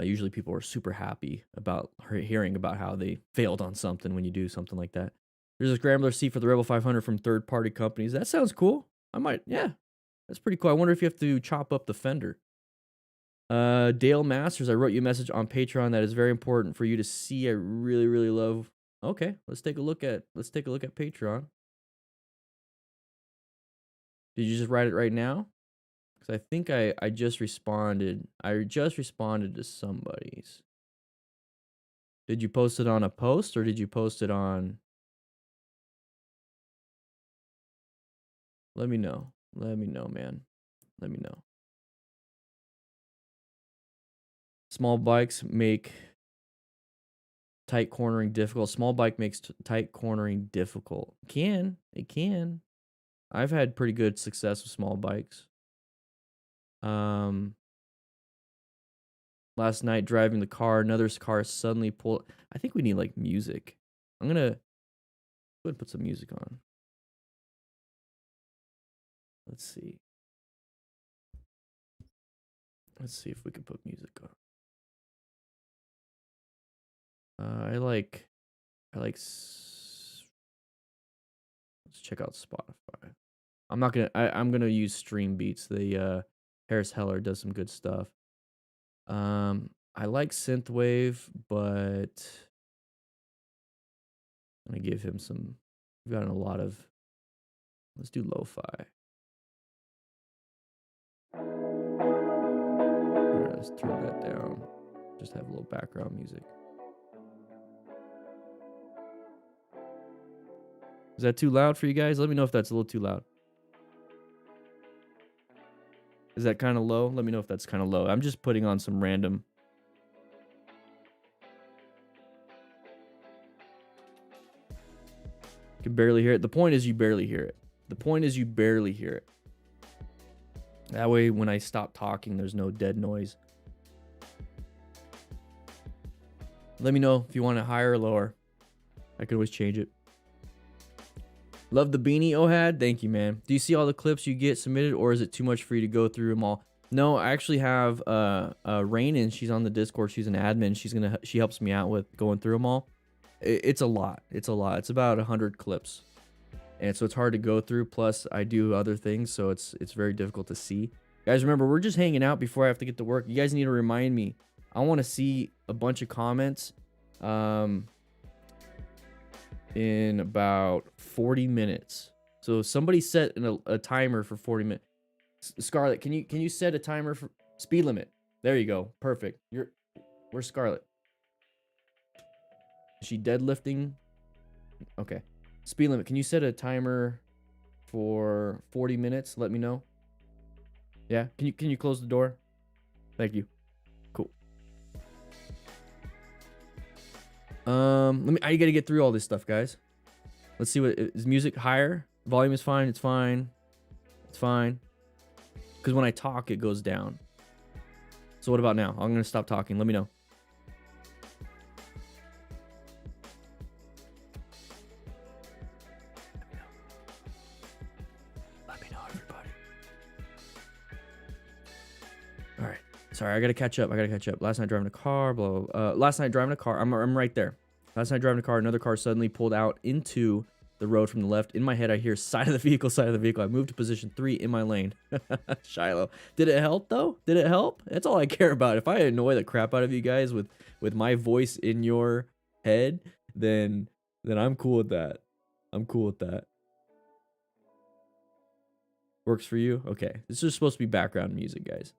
Speaker 1: Usually people are super happy about hearing about how they failed on something when you do something like that. There's a scrambler seat for the Rebel 500 from third-party companies. That sounds cool. Yeah, that's pretty cool. I wonder if you have to chop up the fender. Dale Masters, I wrote you a message on Patreon that is very important for you to see. I really, really love. Okay, let's take a look at Patreon. Did you just write it right now? Because I think I just responded. I just responded to somebody's. Did you post it on a post, or did you post it on? Let me know. Let me know, man. Let me know. Small bikes make tight cornering difficult. Small bike makes tight cornering difficult. It can. I've had pretty good success with small bikes. Last night driving the car, another car suddenly pulled. I think we need like music. I'm gonna go ahead and put some music on. Let's see. Let's see if we can put music on. Let's check out Spotify. I'm gonna use Stream Beats. The Harris Heller does some good stuff. I like synthwave, but I'm gonna give him some. We've gotten a lot of. Let's do lo-fi. Alright, let's turn that down. Just have a little background music. Is that too loud for you guys? Let me know if that's a little too loud. Is that kind of low? Let me know if that's kind of low. I'm just putting on some random. You can barely hear it. The point is you barely hear it. That way, when I stop talking, there's no dead noise. Let me know if you want it higher or lower. I could always change it. Love the beanie, Ohad. Thank you, man. Do you see all the clips you get submitted, or is it too much for you to go through them all? No, I actually have Rainin. She's on the Discord. She's an admin. She helps me out with going through them all. It's a lot. It's about 100 clips, and so it's hard to go through. Plus, I do other things, so it's very difficult to see. Guys, remember, we're just hanging out before I have to get to work. You guys need to remind me. I want to see a bunch of comments. In about 40 minutes. So somebody set a timer for 40 minutes. Scarlett, can you set a timer for speed limit? There you go. Perfect. Where's Scarlett? Is she deadlifting? Okay. Speed limit. Can you set a timer for 40 minutes? Let me know. Yeah. Can you close the door? Thank you. Cool. I gotta get through all this stuff, guys. Let's see what is music higher. Volume is fine. It's fine. It's fine. Because when I talk, it goes down. So what about now? I'm gonna stop talking. Let me know. Let me know, everybody. All right. Sorry, I gotta catch up. Last night driving a car. Last night driving a car. I'm right there. Last night driving a car. Another car suddenly pulled out into the road from the left. In my head, I hear side of the vehicle, side of the vehicle. I moved to position 3 in my lane. Shiloh. Did it help, though? Did it help? That's all I care about. If I annoy the crap out of you guys with my voice in your head, then I'm cool with that. I'm cool with that. Works for you? Okay. This is supposed to be background music, guys.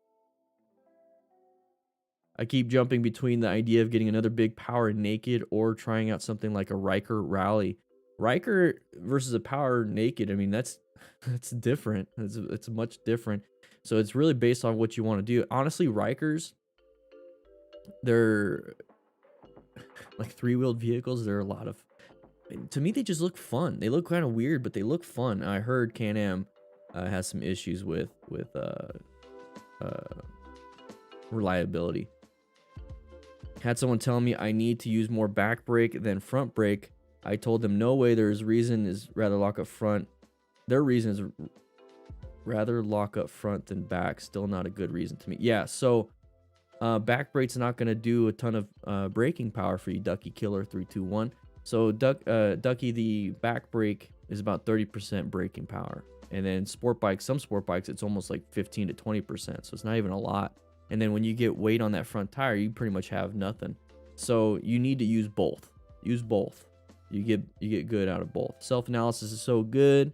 Speaker 1: I keep jumping between the idea of getting another big power naked or trying out something like a Riker rally. Riker versus a power naked, I mean, that's different. It's much different. So it's really based on what you want to do. Honestly, Rikers, they're like 3-wheeled vehicles. They're a lot of, to me, they just look fun. They look kind of weird, but they look fun. I heard Can-Am has some issues with reliability. Had someone tell me I need to use more back brake than front brake. I told them no way. Their reason is rather lock up front. Their reason is rather lock up front than back. Still not a good reason to me. Yeah, so back brake's not going to do a ton of braking power for you, Ducky Killer 321. So Ducky, the back brake is about 30% braking power. And then sport bikes, some sport bikes, it's almost like 15 to 20%. So it's not even a lot. And then when you get weight on that front tire, you pretty much have nothing. So you need to use both. Use both. You get good out of both. Self-analysis is so good.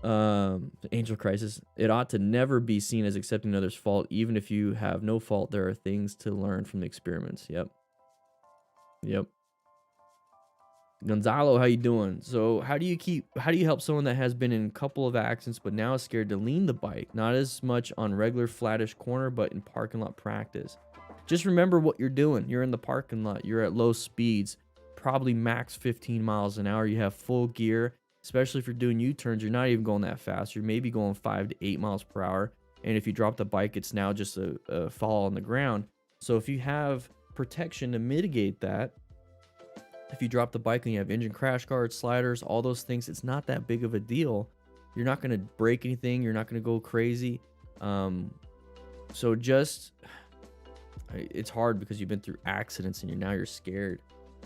Speaker 1: Angel Crisis. It ought to never be seen as accepting another's fault. Even if you have no fault, there are things to learn from the experiments. Yep. Gonzalo, how you doing? So how do you help someone that has been in a couple of accidents but now is scared to lean the bike? Not as much on regular flattish corner, but in parking lot practice. Just remember what you're doing. You're in the parking lot. You're at low speeds, probably max 15 miles an hour. You have full gear, especially if you're doing U-turns. You're not even going that fast. You're maybe going 5 to 8 miles per hour. And if you drop the bike, it's now just a fall on the ground. So if you have protection to mitigate that, if you drop the bike and you have engine crash guards, sliders, all those things, it's not that big of a deal. You're not going to break anything. You're not going to go crazy. So just, it's hard because you've been through accidents and you're scared.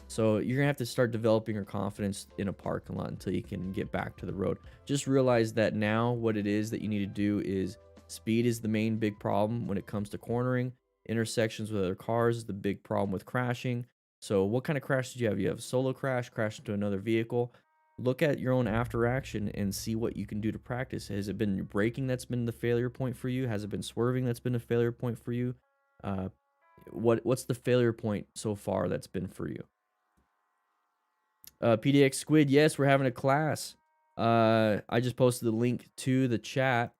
Speaker 1: So you're going to have to start developing your confidence in a parking lot until you can get back to the road. Just realize that now what it is that you need to do is speed is the main big problem when it comes to cornering. Intersections with other cars is the big problem with crashing. So what kind of crash did you have? You have a solo crash into another vehicle. Look at your own after action and see what you can do to practice. Has it been braking that's been the failure point for you? Has it been swerving that's been a failure point for you? What's the failure point so far that's been for you? PDX Squid, yes, we're having a class. I just posted the link to the chat.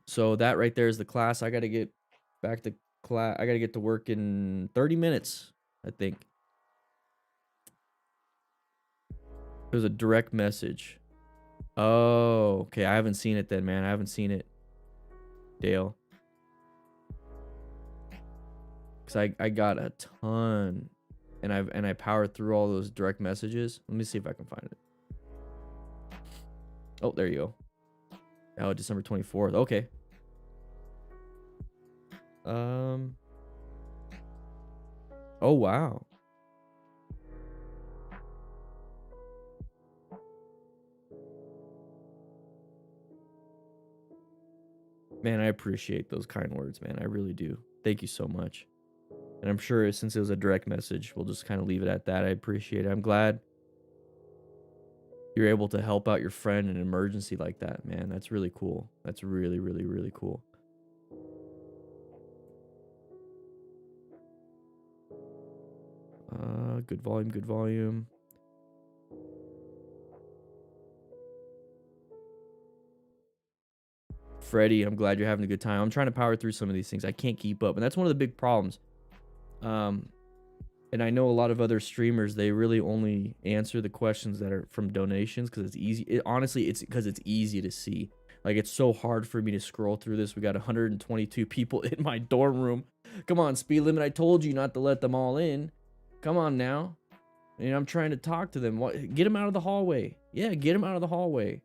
Speaker 1: So that right there is the class. I got to get back to class. I got to get to work in 30 minutes, I think. There's a direct message. Oh, okay. I haven't seen it then, man. I haven't seen it. Dale. Because I got a ton. And I powered through all those direct messages. Let me see if I can find it. Oh, there you go. Oh, December 24th. Okay. Oh, wow. Man, I appreciate those kind words, man. I really do. Thank you so much. And I'm sure since it was a direct message, we'll just kind of leave it at that. I appreciate it. I'm glad you're able to help out your friend in an emergency like that, man. That's really cool. That's really, really, really cool. Good volume, good volume. Freddie, I'm glad you're having a good time. I'm trying to power through some of these things. I can't keep up, and that's one of the big problems. And I know a lot of other streamers, they really only answer the questions that are from donations because it's easy. Honestly, it's because it's easy to see. Like, it's so hard for me to scroll through this. We got 122 people in my dorm room. Come on, speed limit. I told you not to let them all in. Come on now. And I'm trying to talk to them. Get them out of the hallway. Yeah, get them out of the hallway.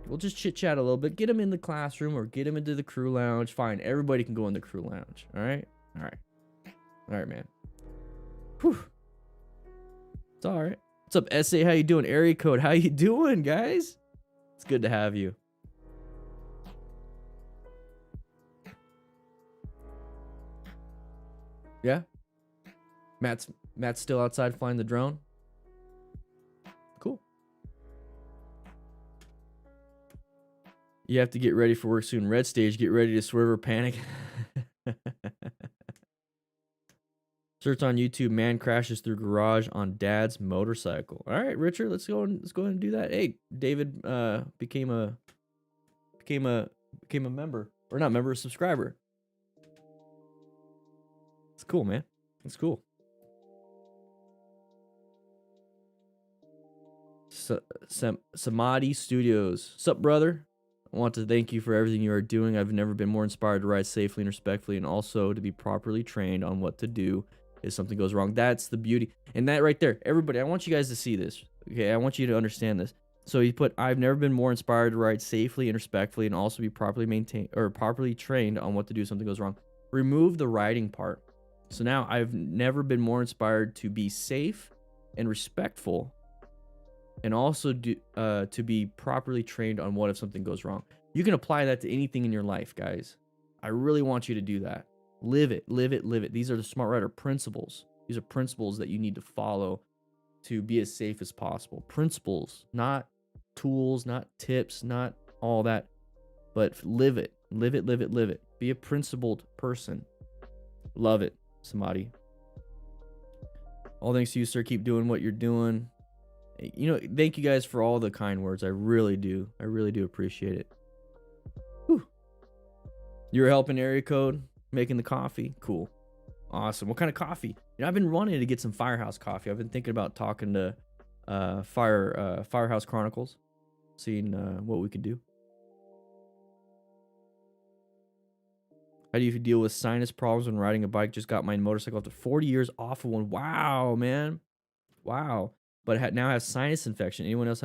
Speaker 1: We'll just chit-chat a little bit. Get them in the classroom or get them into the crew lounge. Fine, everybody can go in the crew lounge. All right? All right. All right, man. Whew. It's all right. What's up, SA? How you doing? Area code. How you doing, guys? It's good to have you. Yeah? Matt's still outside flying the drone? Cool. You have to get ready for work soon. Red stage, get ready to swerve or panic. Search on YouTube, man crashes through garage on dad's motorcycle. All right, Richard, let's go ahead and do that. Hey, David became a member, or not member, a subscriber. It's cool, man. It's cool. S.M.A.R.T Studios. Sup, brother? I want to thank you for everything you are doing. I've never been more inspired to ride safely and respectfully, and also to be properly trained on what to do if something goes wrong. That's the beauty. And that right there, everybody, I want you guys to see this. Okay, I want you to understand this. So he put, I've never been more inspired to ride safely and respectfully, and also be properly maintained or properly trained on what to do if something goes wrong. Remove the riding part. So now I've never been more inspired to be safe and respectful, and also to be properly trained on what if something goes wrong. You can apply that to anything in your life, guys. I really want you to do that. Live it, live it, live it. These are the Smart Rider principles. These are principles that you need to follow to be as safe as possible. Principles, not tools, not tips, not all that, but live it, live it, live it, live it. Be a principled person. Love it, Samadhi. All thanks to you, sir. Keep doing what you're doing. You know, thank you guys for all the kind words. I really do. I really do appreciate it. Whew. You're helping area code, making the coffee. Cool. Awesome. What kind of coffee? You know, I've been wanting to get some Firehouse Coffee. I've been thinking about talking to Firehouse Chronicles, seeing what we could do. How do you deal with sinus problems when riding a bike? Just got my motorcycle after 40 years off of one. Wow, man. Wow. But now has sinus infection. Anyone else?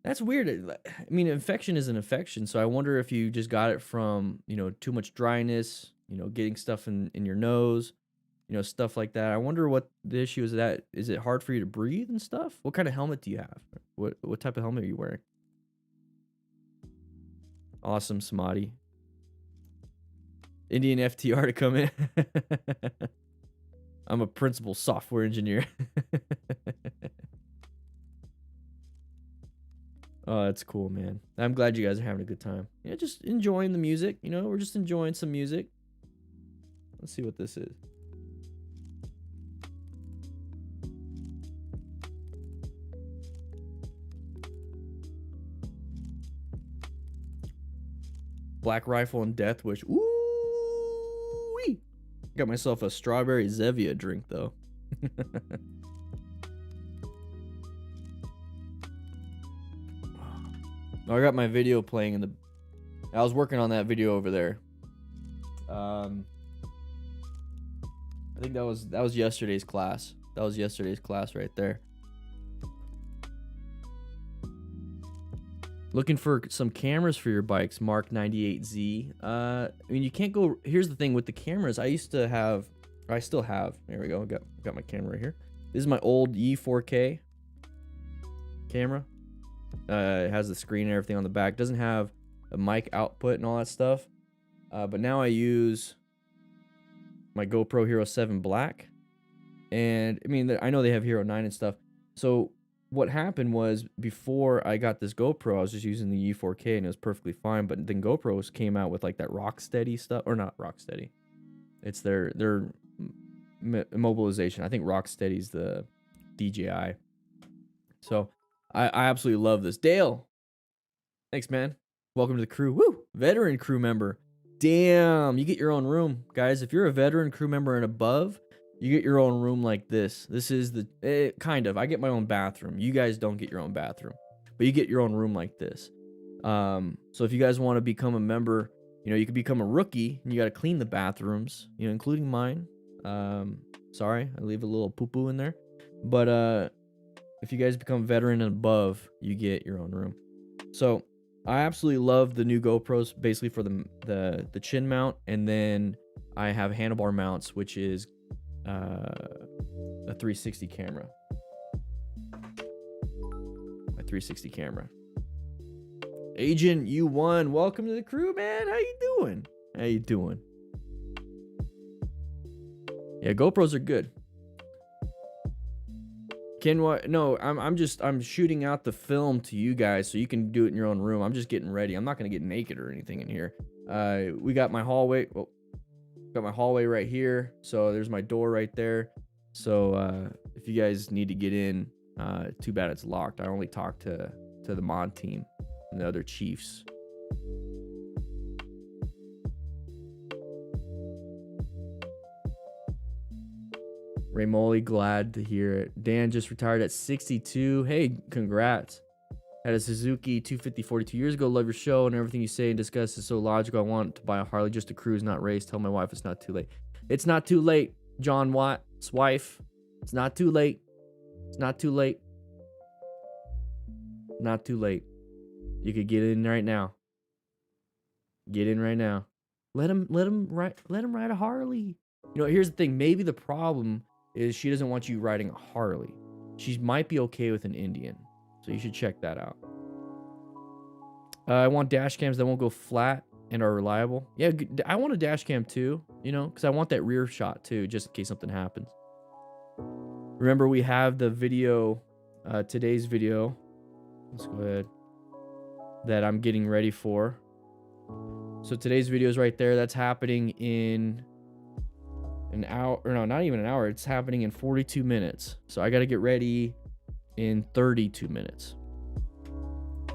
Speaker 1: That's weird. I mean, infection is an infection. So I wonder if you just got it from, you know, too much dryness, you know, getting stuff in your nose, you know, stuff like that. I wonder what the issue is. That is it hard for you to breathe and stuff? What kind of helmet do you have? What type of helmet are you wearing? Awesome, Samadhi. Indian FTR to come in. I'm a principal software engineer. Oh, that's cool, man. I'm glad you guys are having a good time. Yeah, just enjoying the music. You know, we're just enjoying some music. Let's see what this is. Black Rifle and Death Wish. Ooh-wee. Got myself a strawberry Zevia drink, though. Oh, I got my video playing in the... I was working on that video over there. I think that was yesterday's class. That was yesterday's class right there. Looking for some cameras for your bikes, Mark 98Z. I mean, you can't go... Here's the thing with the cameras. I used to have... Or I still have. There we go. Got my camera right here. This is my old E4K camera. It has the screen and everything on the back. Doesn't have a mic output and all that stuff. But now I use my GoPro Hero 7 Black. And, I mean, I know they have Hero 9 and stuff. So, what happened was, before I got this GoPro, I was just using the E4K and it was perfectly fine. But then GoPros came out with, like, that Rocksteady stuff. Or not Rocksteady. It's their immobilization. I think Rocksteady's the DJI. So I absolutely love this. Dale, thanks, man. Welcome to the crew. Woo! Veteran crew member. Damn, you get your own room, guys. If you're a veteran crew member and above, you get your own room like this. This is the kind of. I get my own bathroom. You guys don't get your own bathroom, but you get your own room like this. So if you guys want to become a member, you know, you can become a rookie and you got to clean the bathrooms, you know, including mine. Sorry, I leave a little poo-poo in there. But if you guys become veteran and above, you get your own room. So I absolutely love the new GoPros, basically for the chin mount, and then I have handlebar mounts, which is a 360 camera. My 360 camera. Agent U1, welcome to the crew, man. How you doing? How you doing? Yeah, GoPros are good. No, I'm shooting out the film to you guys so you can do it in your own room. I'm just getting ready. I'm not gonna get naked or anything in here. We got my hallway. Well, got my hallway right here. So there's my door right there. So if you guys need to get in, too bad it's locked. I only talk to the mod team and the other chiefs. Raymoli, glad to hear it. Dan just retired at 62. Hey, congrats. Had a Suzuki 250 42 years ago. Love your show and everything you say and discuss is so logical. I want to buy a Harley just to cruise, not race. Tell my wife it's not too late. It's not too late, John Watt's wife. It's not too late. It's not too late. Not too late. You could get in right now. Get in right now. Let him ride a Harley. You know, here's the thing. Maybe the problem is she doesn't want you riding a Harley. She might be okay with an Indian. So you should check that out. I want dash cams that won't go flat and are reliable. Yeah, I want a dash cam too, you know, because I want that rear shot too, just in case something happens. Remember, we have the video, today's video. Let's go ahead. That I'm getting ready for. So today's video is right there. That's happening in an hour, or no, not even an hour. It's happening in 42 minutes. So I got to get ready in 32 minutes.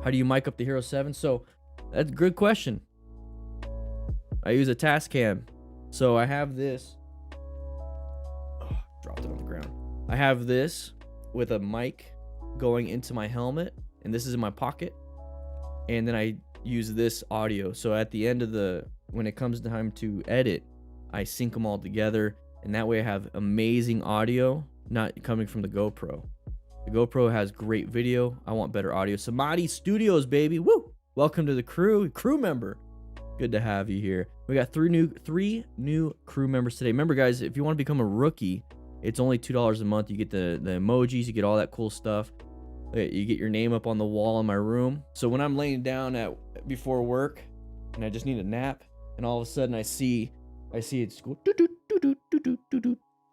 Speaker 1: How do you mic up the Hero 7? So that's a good question. I use a Tascam. So I have this. Oh, dropped it on the ground. I have this with a mic going into my helmet, and this is in my pocket. And then I use this audio. So at the end of when it comes time to edit, I sync them all together, and that way I have amazing audio, not coming from the GoPro. The GoPro has great video. I want better audio. S.M.A.R.T Studios, baby. Woo! Welcome to the crew member. Good to have you here. We got three new crew members today. Remember, guys, if you want to become a rookie, it's only $2 a month. You get the emojis, you get all that cool stuff. You get your name up on the wall in my room. So when I'm laying down before work and I just need a nap, and all of a sudden I see it's go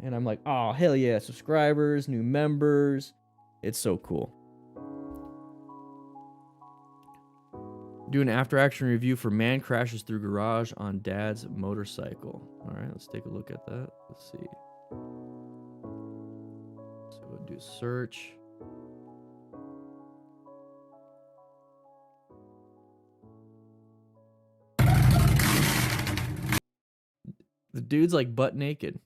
Speaker 1: and I'm like, oh hell yeah, subscribers, new members. It's so cool. Do an after action review for man crashes through garage on dad's motorcycle. All right, let's take a look at that. Let's see. So we'll do search. The dude's like butt naked.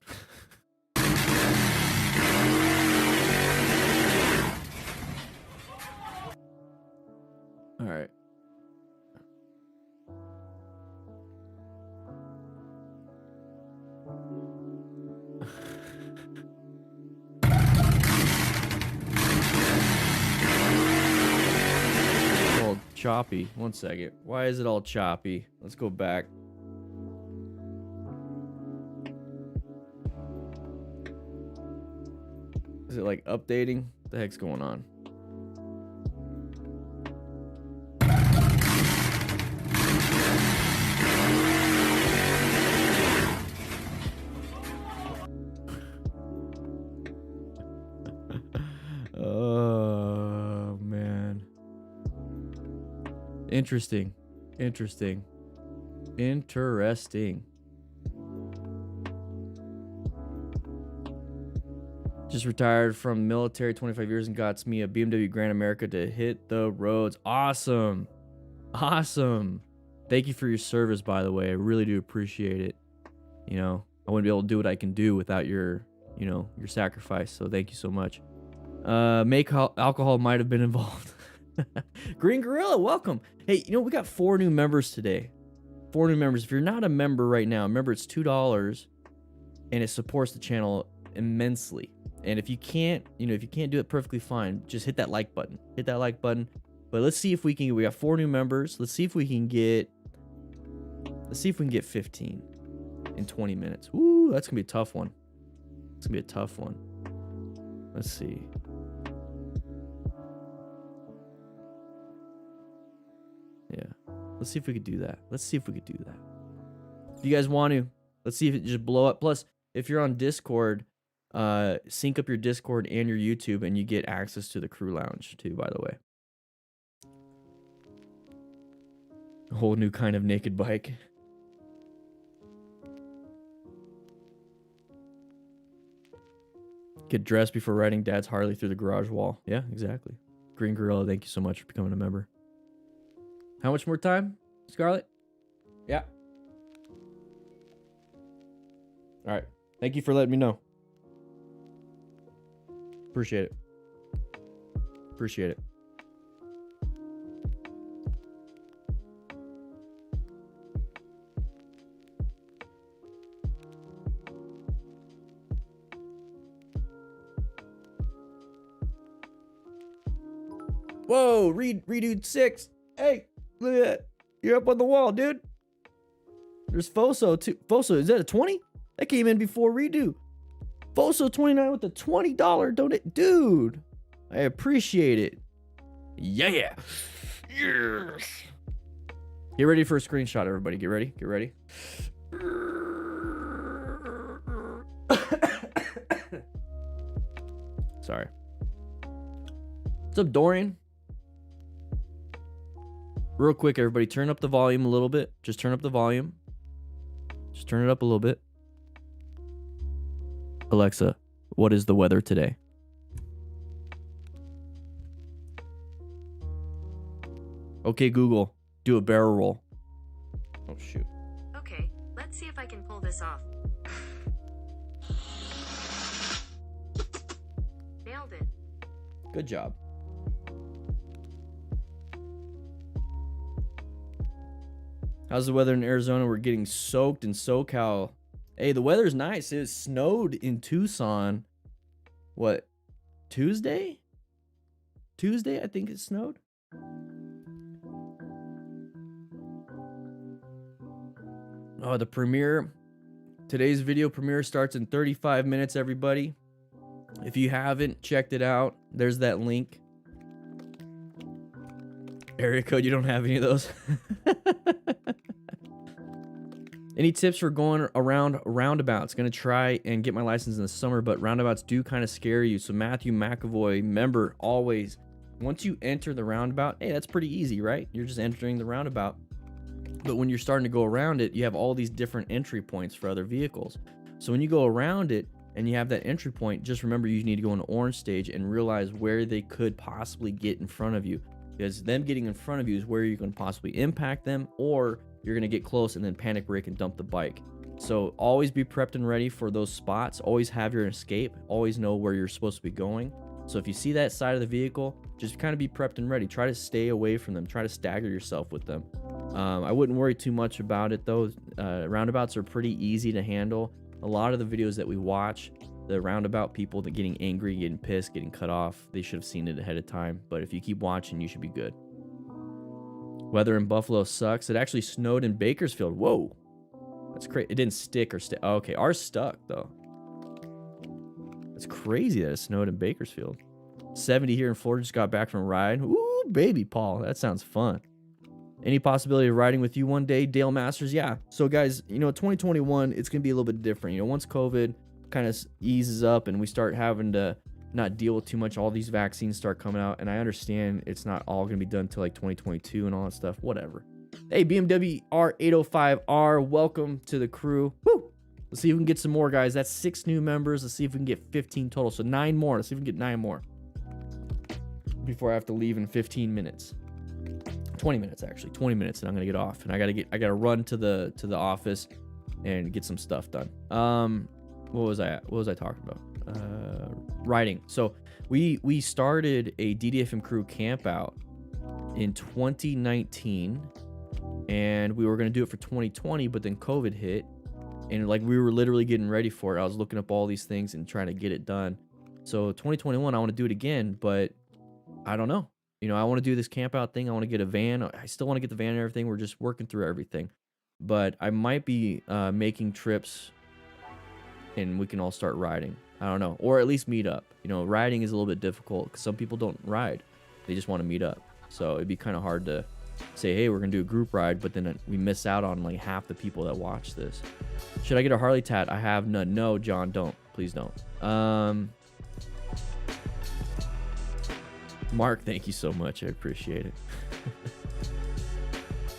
Speaker 1: All right. It's all choppy. One second. Why is it all choppy? Let's go back. Is it like updating? What the heck's going on? Oh man. Interesting. Just retired from military 25 years and got me a BMW Grand America to hit the roads. Awesome. Awesome. Thank you for your service, by the way. I really do appreciate it. You know, I wouldn't be able to do what I can do without your, you know, your sacrifice. So thank you so much. Make alcohol might have been involved. Green Gorilla, welcome. Hey, you know, we got 4 new members today. 4 new members. If you're not a member right now, remember it's $2 and it supports the channel immensely. And if you can't, you know, if you can't do it perfectly fine, just hit that like button. Hit that like button. But let's see if we can. We got 4 new members. Let's see if we can get. Let's see if we can get 15 in 20 minutes. Ooh, that's gonna be a tough one. It's gonna be a tough one. Let's see. Yeah. Let's see if we could do that. Let's see if we could do that. If you guys want to, let's see if it just blow up. Plus, if you're on Discord, sync up your Discord and your YouTube and you get access to the crew lounge too, by the way. A whole new kind of naked bike. Get dressed before riding Dad's Harley through the garage wall. Yeah, exactly. Green Gorilla, thank you so much for becoming a member. How much more time, Scarlett? Yeah. All right. Thank you for letting me know. Appreciate it. Appreciate it. Whoa, redo 6. Hey, look at that. You're up on the wall, dude. There's Foso too. Foso, is that a 20? That came in before redo. Foso 29 with the $20 donate. Dude, I appreciate it. Yeah. Yes. Get ready for a screenshot, everybody. Get ready. Get ready. Sorry. What's up, Dorian? Real quick, everybody, turn up the volume a little bit. Just turn up the volume. Just turn it up a little bit. Alexa, what is the weather today? Okay, Google, do a barrel roll. Oh, shoot.
Speaker 2: Okay, let's see if I can pull this off. Nailed it.
Speaker 1: Good job. How's the weather in Arizona? We're getting soaked in SoCal. Hey, the weather's nice. It snowed in Tucson. What? Tuesday? Tuesday, I think it snowed. Oh, the premiere. Today's video premiere starts in 35 minutes, everybody. If you haven't checked it out, there's that link. Area code, you don't have any of those? Any tips for going around roundabouts? Gonna try and get my license in the summer, but roundabouts do kind of scare you. So Matthew McAvoy, remember always, once you enter the roundabout, hey, that's pretty easy, right? You're just entering the roundabout. But when you're starting to go around it, you have all these different entry points for other vehicles. So when you go around it and you have that entry point, just remember you need to go into orange stage and realize where they could possibly get in front of you. Because them getting in front of you is where you're going to possibly impact them, or you're going to get close and then panic brake and dump the bike. So always be prepped and ready for those spots. Always have your escape. Always know where you're supposed to be going. So if you see that side of the vehicle, just kind of be prepped and ready. Try to stay away from them. Try to stagger yourself with them. I wouldn't worry too much about it though. Roundabouts are pretty easy to handle. A lot of the videos that we watch, the roundabout people that getting angry, getting pissed, getting cut off, they should have seen it ahead of time. But if you keep watching, you should be good. Weather in Buffalo sucks. It actually snowed in Bakersfield. Whoa. That's crazy. It didn't stick or stick. Oh, okay, ours stuck though. It's crazy that it snowed in Bakersfield. 70 here in Florida. Just got back from a ride. Ooh, baby Paul. That sounds fun. Any possibility of riding with you one day, Dale Masters? Yeah. So guys, you know, 2021, it's going to be a little bit different. You know, once COVID kind of eases up and we start having to not deal with too much, all these vaccines start coming out. And I understand it's not all going to be done until like 2022 and all that stuff. Whatever. Hey, BMW R805R, welcome to the crew. Woo! Let's see if we can get some more, guys. That's 6 new members. Let's see if we can get 15 total. So 9 more. Let's see if we can get 9 more before I have to leave in 15 minutes. 20 minutes, actually. 20 minutes, and I'm gonna get off. And I gotta run to the office and get some stuff done. What was I talking about? Writing. So we started a DDFM crew camp out in 2019, and we were gonna do it for 2020, but then COVID hit, and like we were literally getting ready for it. I was looking up all these things and trying to get it done. So 2021, I want to do it again, but I don't know. You know, I want to do this camp out thing. I want to get a van. I still want to get the van and everything. We're just working through everything. But I might be making trips and we can all start riding. I don't know. Or at least meet up. You know, riding is a little bit difficult because some people don't ride. They just want to meet up. So it'd be kind of hard to say, hey, we're going to do a group ride, but then we miss out on like half the people that watch this. Should I get a Harley tat? I have none. No, John, don't. Please don't. Mark, thank you so much. I appreciate it.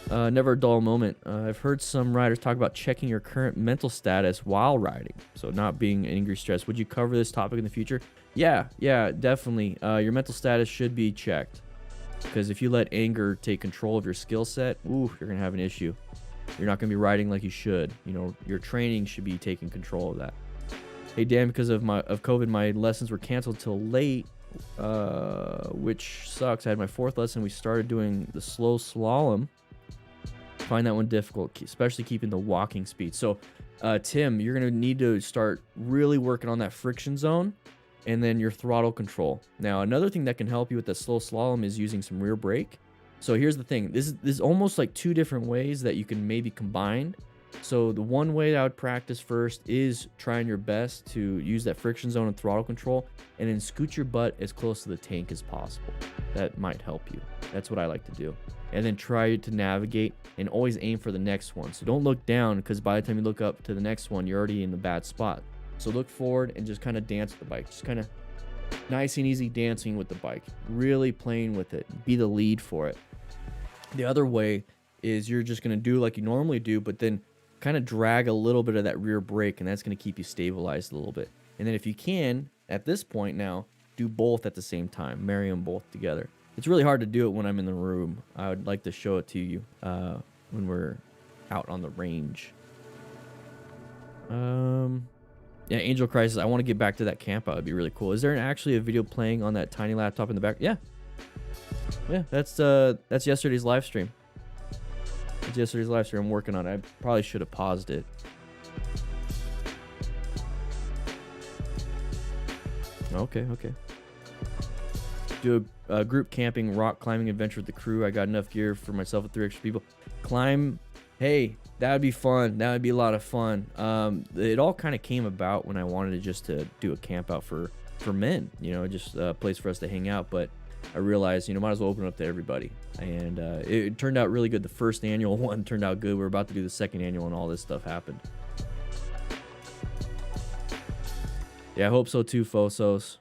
Speaker 1: Never a dull moment. I've heard some riders talk about checking your current mental status while riding, so not being angry, stressed. Would you cover this topic in the future? Yeah, definitely. Your mental status should be checked, because if you let anger take control of your skill set, ooh, you're gonna have an issue. You're not gonna be riding like you should. You know, your training should be taking control of that. Hey Dan, because of COVID, my lessons were canceled till late, which sucks. I had my 4th lesson. We started doing the slow slalom. Find that one difficult, especially keeping the walking speed. So Tim, you're gonna need to start really working on that friction zone and then your throttle control. Now, another thing that can help you with the slow slalom is using some rear brake. So here's the thing. This is almost like 2 different ways that you can maybe combine. So the one way I would practice first is trying your best to use that friction zone and throttle control, and then scoot your butt as close to the tank as possible. That might help you. That's what I like to do. And then try to navigate and always aim for the next one. So don't look down, because by the time you look up to the next one, you're already in the bad spot. So look forward and just kind of dance with the bike. Just kind of nice and easy dancing with the bike. Really playing with it. Be the lead for it. The other way is you're just going to do like you normally do, but then kind of drag a little bit of that rear brake, and that's going to keep you stabilized a little bit. And then if you can, at this point now, do both at the same time. Marry them both together. It's really hard to do it when I'm in the room. I would like to show it to you when we're out on the range. Yeah, Angel Crisis. I want to get back to that camp out. It'd be really cool. Is there actually a video playing on that tiny laptop in the back? Yeah. Yeah, that's yesterday's live stream. It's yesterday's live stream. I'm working on it. I probably should have paused it. Okay. Do a group camping rock climbing adventure with the crew. I got enough gear for myself and 3 extra people. Climb. Hey, that would be fun. That would be a lot of fun. It all kind of came about when I wanted to do a camp out for men. You know, just a place for us to hang out. But I realized, you know, might as well open it up to everybody. And it turned out really good. The first annual one turned out good. We're about to do the second annual, and all this stuff happened. Yeah, I hope so too, Fosos.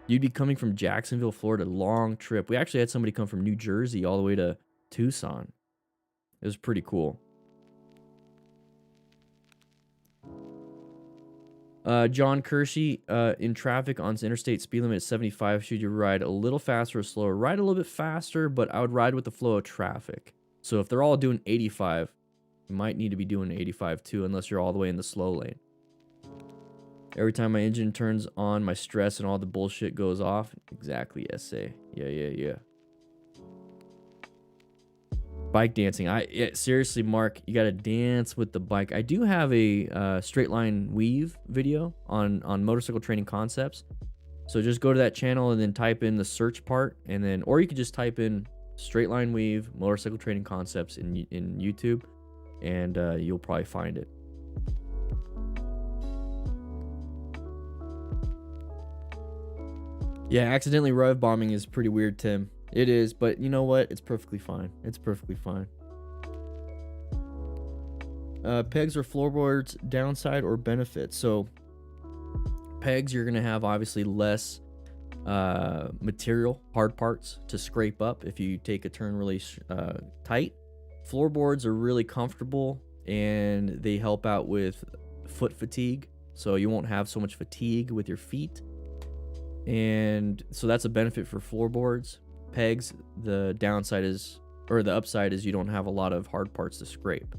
Speaker 1: You'd be coming from Jacksonville, Florida, long trip. We actually had somebody come from New Jersey all the way to Tucson. It was pretty cool. John Kershey, in traffic on interstate speed limit is 75. Should you ride a little faster or slower? Ride a little bit faster, but I would ride with the flow of traffic. So if they're all doing 85, you might need to be doing 85 too, unless you're all the way in the slow lane. Every time my engine turns on, my stress and all the bullshit goes off. Exactly, SA. Yeah. Bike dancing. Seriously, Mark, you gotta dance with the bike. I do have a straight line weave video on motorcycle training concepts. So just go to that channel and then type in the search part, and then, or you could just type in straight line weave motorcycle training concepts in YouTube, and you'll probably find it. Yeah, accidentally rev bombing is pretty weird, Tim. It is, but you know what? It's perfectly fine. It's perfectly fine. Pegs or floorboards, downside or benefit. So pegs, you're going to have obviously less material, hard parts to scrape up if you take a turn really tight. Floorboards are really comfortable. and they help out with foot fatigue, so you won't have so much fatigue with your feet. And so that's a benefit for floorboards. Pegs, the downside is, or the upside is, you don't have a lot of hard parts to scrape.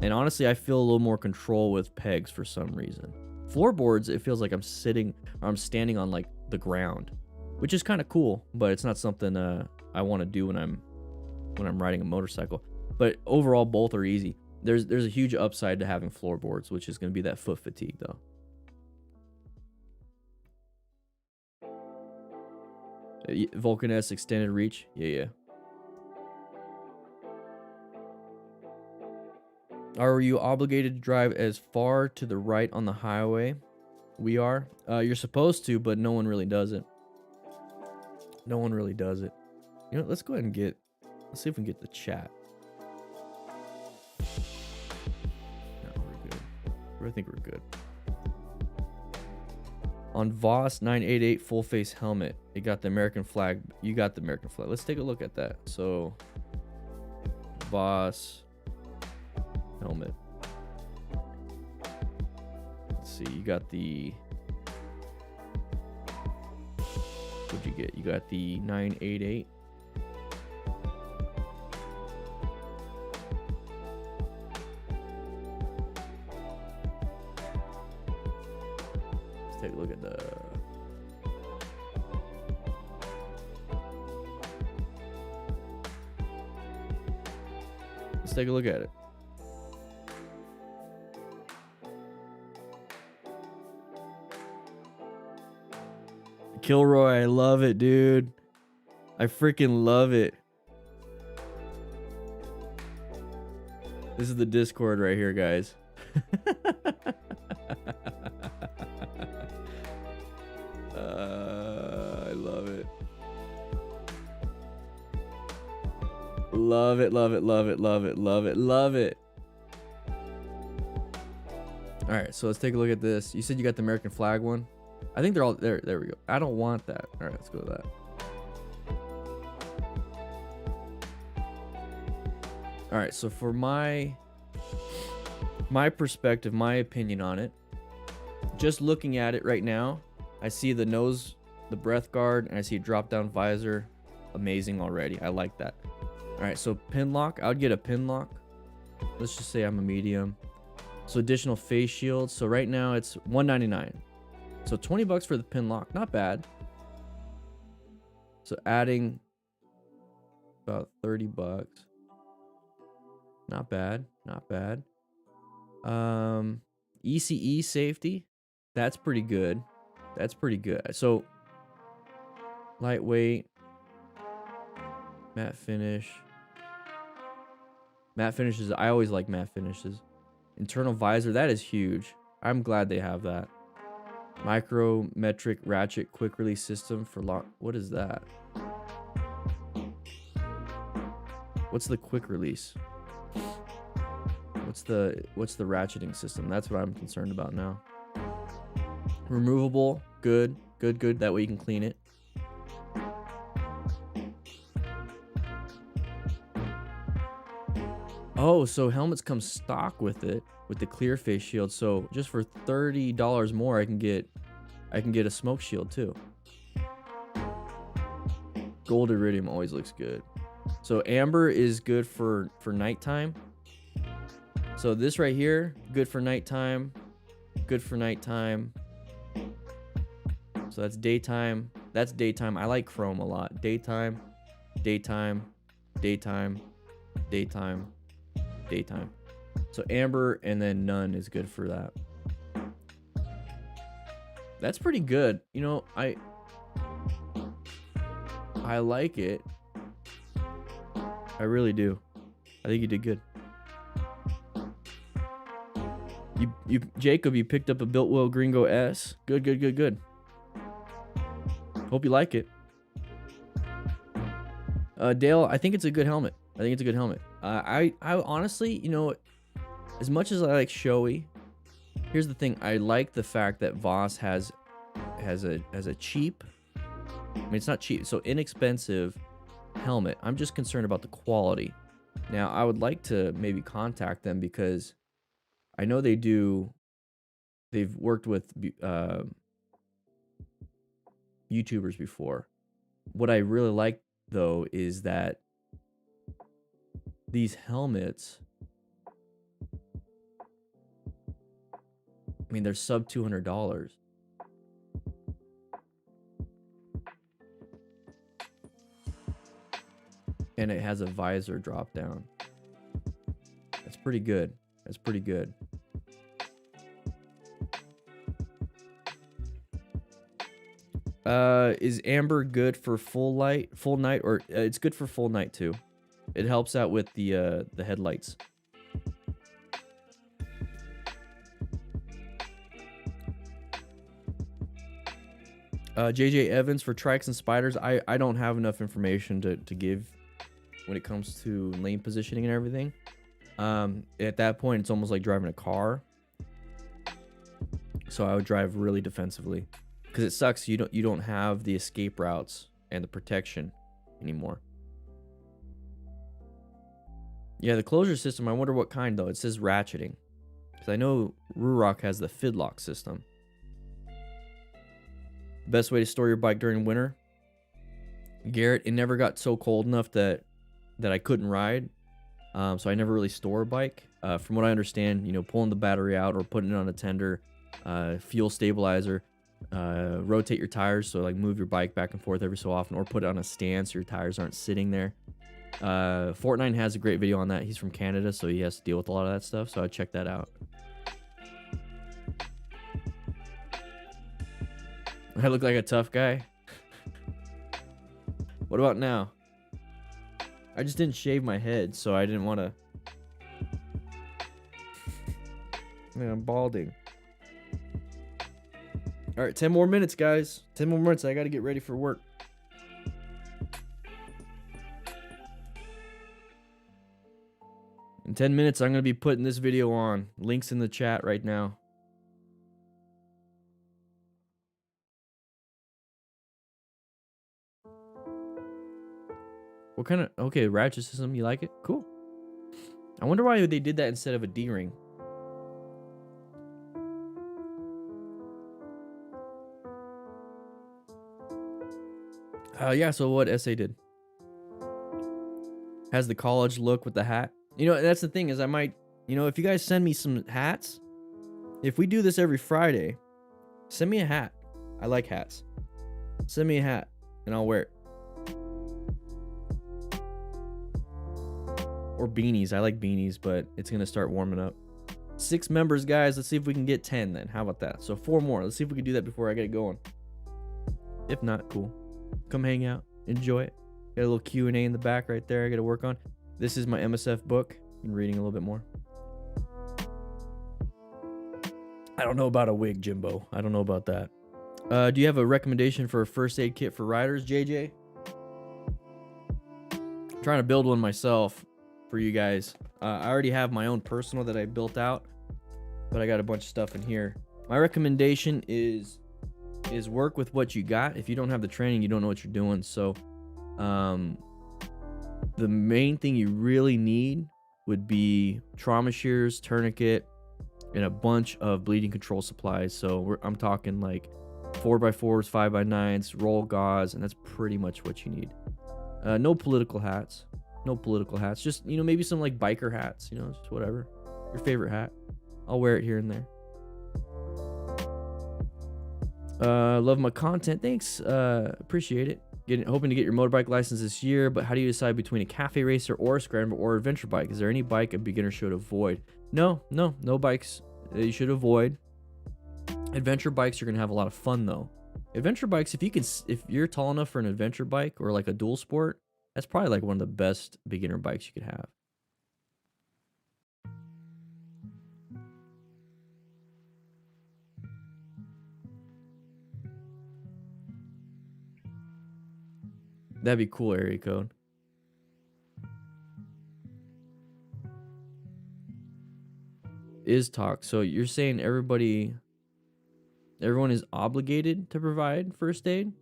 Speaker 1: And honestly, I feel a little more control with pegs for some reason. Floorboards, it feels like I'm sitting or I'm standing on like the ground, which is kind of cool, but it's not something I want to do when I'm riding a motorcycle. But overall, both are easy. There's a huge upside to having floorboards, which is going to be that foot fatigue though. Vulcan S extended reach. Yeah. Are you obligated to drive as far to the right on the highway? We are. You're supposed to, but no one really does it. No one really does it. You know, let's go ahead and let's see if we can get the chat. No, we're good. I think we're good. On Voss 988 full face helmet, it got the American flag. You got the American flag. Let's take a look at that. So, Voss helmet. Let's see. You got the. What'd you get? You got the 988. Let's take a look at the. Let's take a look at it. Kilroy, I love it, dude. I freaking love it. This is the Discord right here, guys. I love it. Love it, love it, love it, love it, love it, love it. All right, so let's take a look at this. You said you got the American flag one. I think they're all there. There we go. I don't want that. All right, let's go with that. All right, so for my perspective, my opinion on it, just looking at it right now, I see the nose, the breath guard, and I see a drop-down visor. Amazing already. I like that. All right, so pin lock. I would get a pin lock. Let's just say I'm a medium. So additional face shield. So right now it's $199. So $20 for the pin lock, not bad. So adding about $30. Not bad, not bad. ECE safety, that's pretty good. That's pretty good. So lightweight, matte finish. Matte finishes, I always like matte finishes. Internal visor, that is huge. I'm glad they have that. Micrometric ratchet quick release system for lock. What is that? What's the quick release? What's the ratcheting system? That's what I'm concerned about now. Removable, good. That way you can clean it. Oh, so helmets come stock with it, with the clear face shield. So just for $30 more, I can get a smoke shield too. Gold iridium always looks good. So amber is good for nighttime. So this right here, good for nighttime. Good for nighttime. So that's daytime. That's daytime. I like chrome a lot. Daytime, daytime, daytime, daytime, daytime. So amber and then none is good for that. That's pretty good. You know, I like it. I really do. I think you did good. Jacob, you picked up a Biltwell Gringo S. Good. Hope you like it. Dale, I think it's a good helmet. I honestly, you know, as much as I like showy, here's the thing. I like the fact that Voss has a cheap, I mean, it's not cheap, so inexpensive helmet. I'm just concerned about the quality. Now, I would like to maybe contact them because I know they've worked with YouTubers before. What I really like, though, is that these helmets, I mean, they're sub $200. And it has a visor drop down. That's pretty good. That's pretty good. Is amber good for full night, or it's good for full night too. It helps out with the headlights. JJ Evans for trikes and spiders. I don't have enough information to give when it comes to lane positioning and everything. At that point, it's almost like driving a car. So I would drive really defensively, because it sucks you don't have the escape routes and the protection anymore. Yeah, the closure system, I wonder what kind though. It says ratcheting, because I know Ruroc has the Fidlock system. Best way to store your bike during winter, Garrett, it never got so cold enough that I couldn't ride, so I never really store a bike. From what I understand, you know, pulling the battery out or putting it on a tender, fuel stabilizer, rotate your tires, so like move your bike back and forth every so often, or put it on a stand so your tires aren't sitting there. Fortnite has a great video on that. He's from Canada, so he has to deal with a lot of that stuff, so I'd check that out. I look like a tough guy. What about now? I just didn't shave my head, so I didn't want to. Man, I'm balding. All right, 10 more minutes, guys. 10 more minutes. I got to get ready for work. In 10 minutes, I'm going to be putting this video on. Links in the chat right now. What kind of... Okay, ratchet system. You like it? Cool. I wonder why they did that instead of a D-ring. Yeah, so what SA did. Has the college look with the hat. You know, that's the thing is I might... You know, if you guys send me some hats, if we do this every Friday, send me a hat. I like hats. Send me a hat, and I'll wear it. Or beanies. I like beanies, but it's going to start warming up. 6 members, guys. Let's see if we can get 10 then. How about that? So 4 more. Let's see if we can do that before I get it going. If not, cool. Come hang out. Enjoy it. Got a little Q&A in the back right there I got to work on. This is my MSF book. Been reading a little bit more. I don't know about a wig, Jimbo. I don't know about that. Do you have a recommendation for a first aid kit for riders, JJ? I'm trying to build one myself for you guys. I already have my own personal that I built out, but I got a bunch of stuff in here. My recommendation is work with what you got. If you don't have the training, you don't know what you're doing. So the main thing you really need would be trauma shears, tourniquet, and a bunch of bleeding control supplies. So I'm talking like 4x4s, 5x9s, roll gauze, and that's pretty much what you need. No political hats. No political hats. Just, you know, maybe some like biker hats, you know, just whatever. Your favorite hat. I'll wear it here and there. Love my content. Thanks. Appreciate it. Hoping to get your motorbike license this year, but how do you decide between a cafe racer or a scrambler or adventure bike? Is there any bike a beginner should avoid? No bikes you should avoid. Adventure bikes, you're gonna have a lot of fun though. Adventure bikes, if you're tall enough for an adventure bike or like a dual sport, that's probably like one of the best beginner bikes you could have. That'd be cool, area code. Is talk. So you're saying everyone is obligated to provide first aid?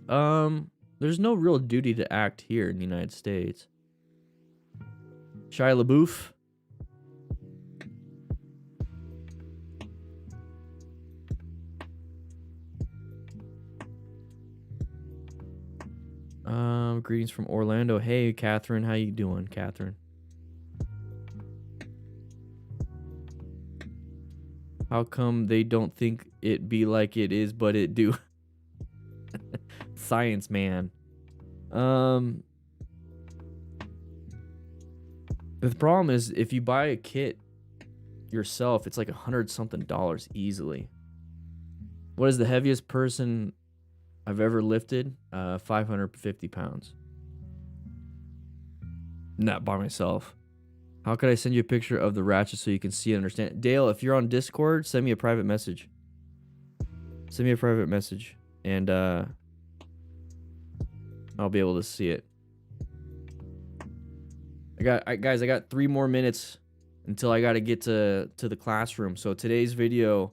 Speaker 1: There's no real duty to act here in the United States. Shia LaBeouf. Greetings from Orlando. Hey, Catherine. How you doing, Catherine? How come they don't think it be like it is, but it do? Science, man. The problem is if you buy a kit yourself, it's like $100-something easily. What is the heaviest person I've ever lifted? 550 pounds. Not by myself. How could I send you a picture of the ratchet so you can see and understand? Dale, if you're on Discord, send me a private message. Send me a private message, and I'll be able to see it. Guys, I got 3 more minutes until I got to get to the classroom. So today's video,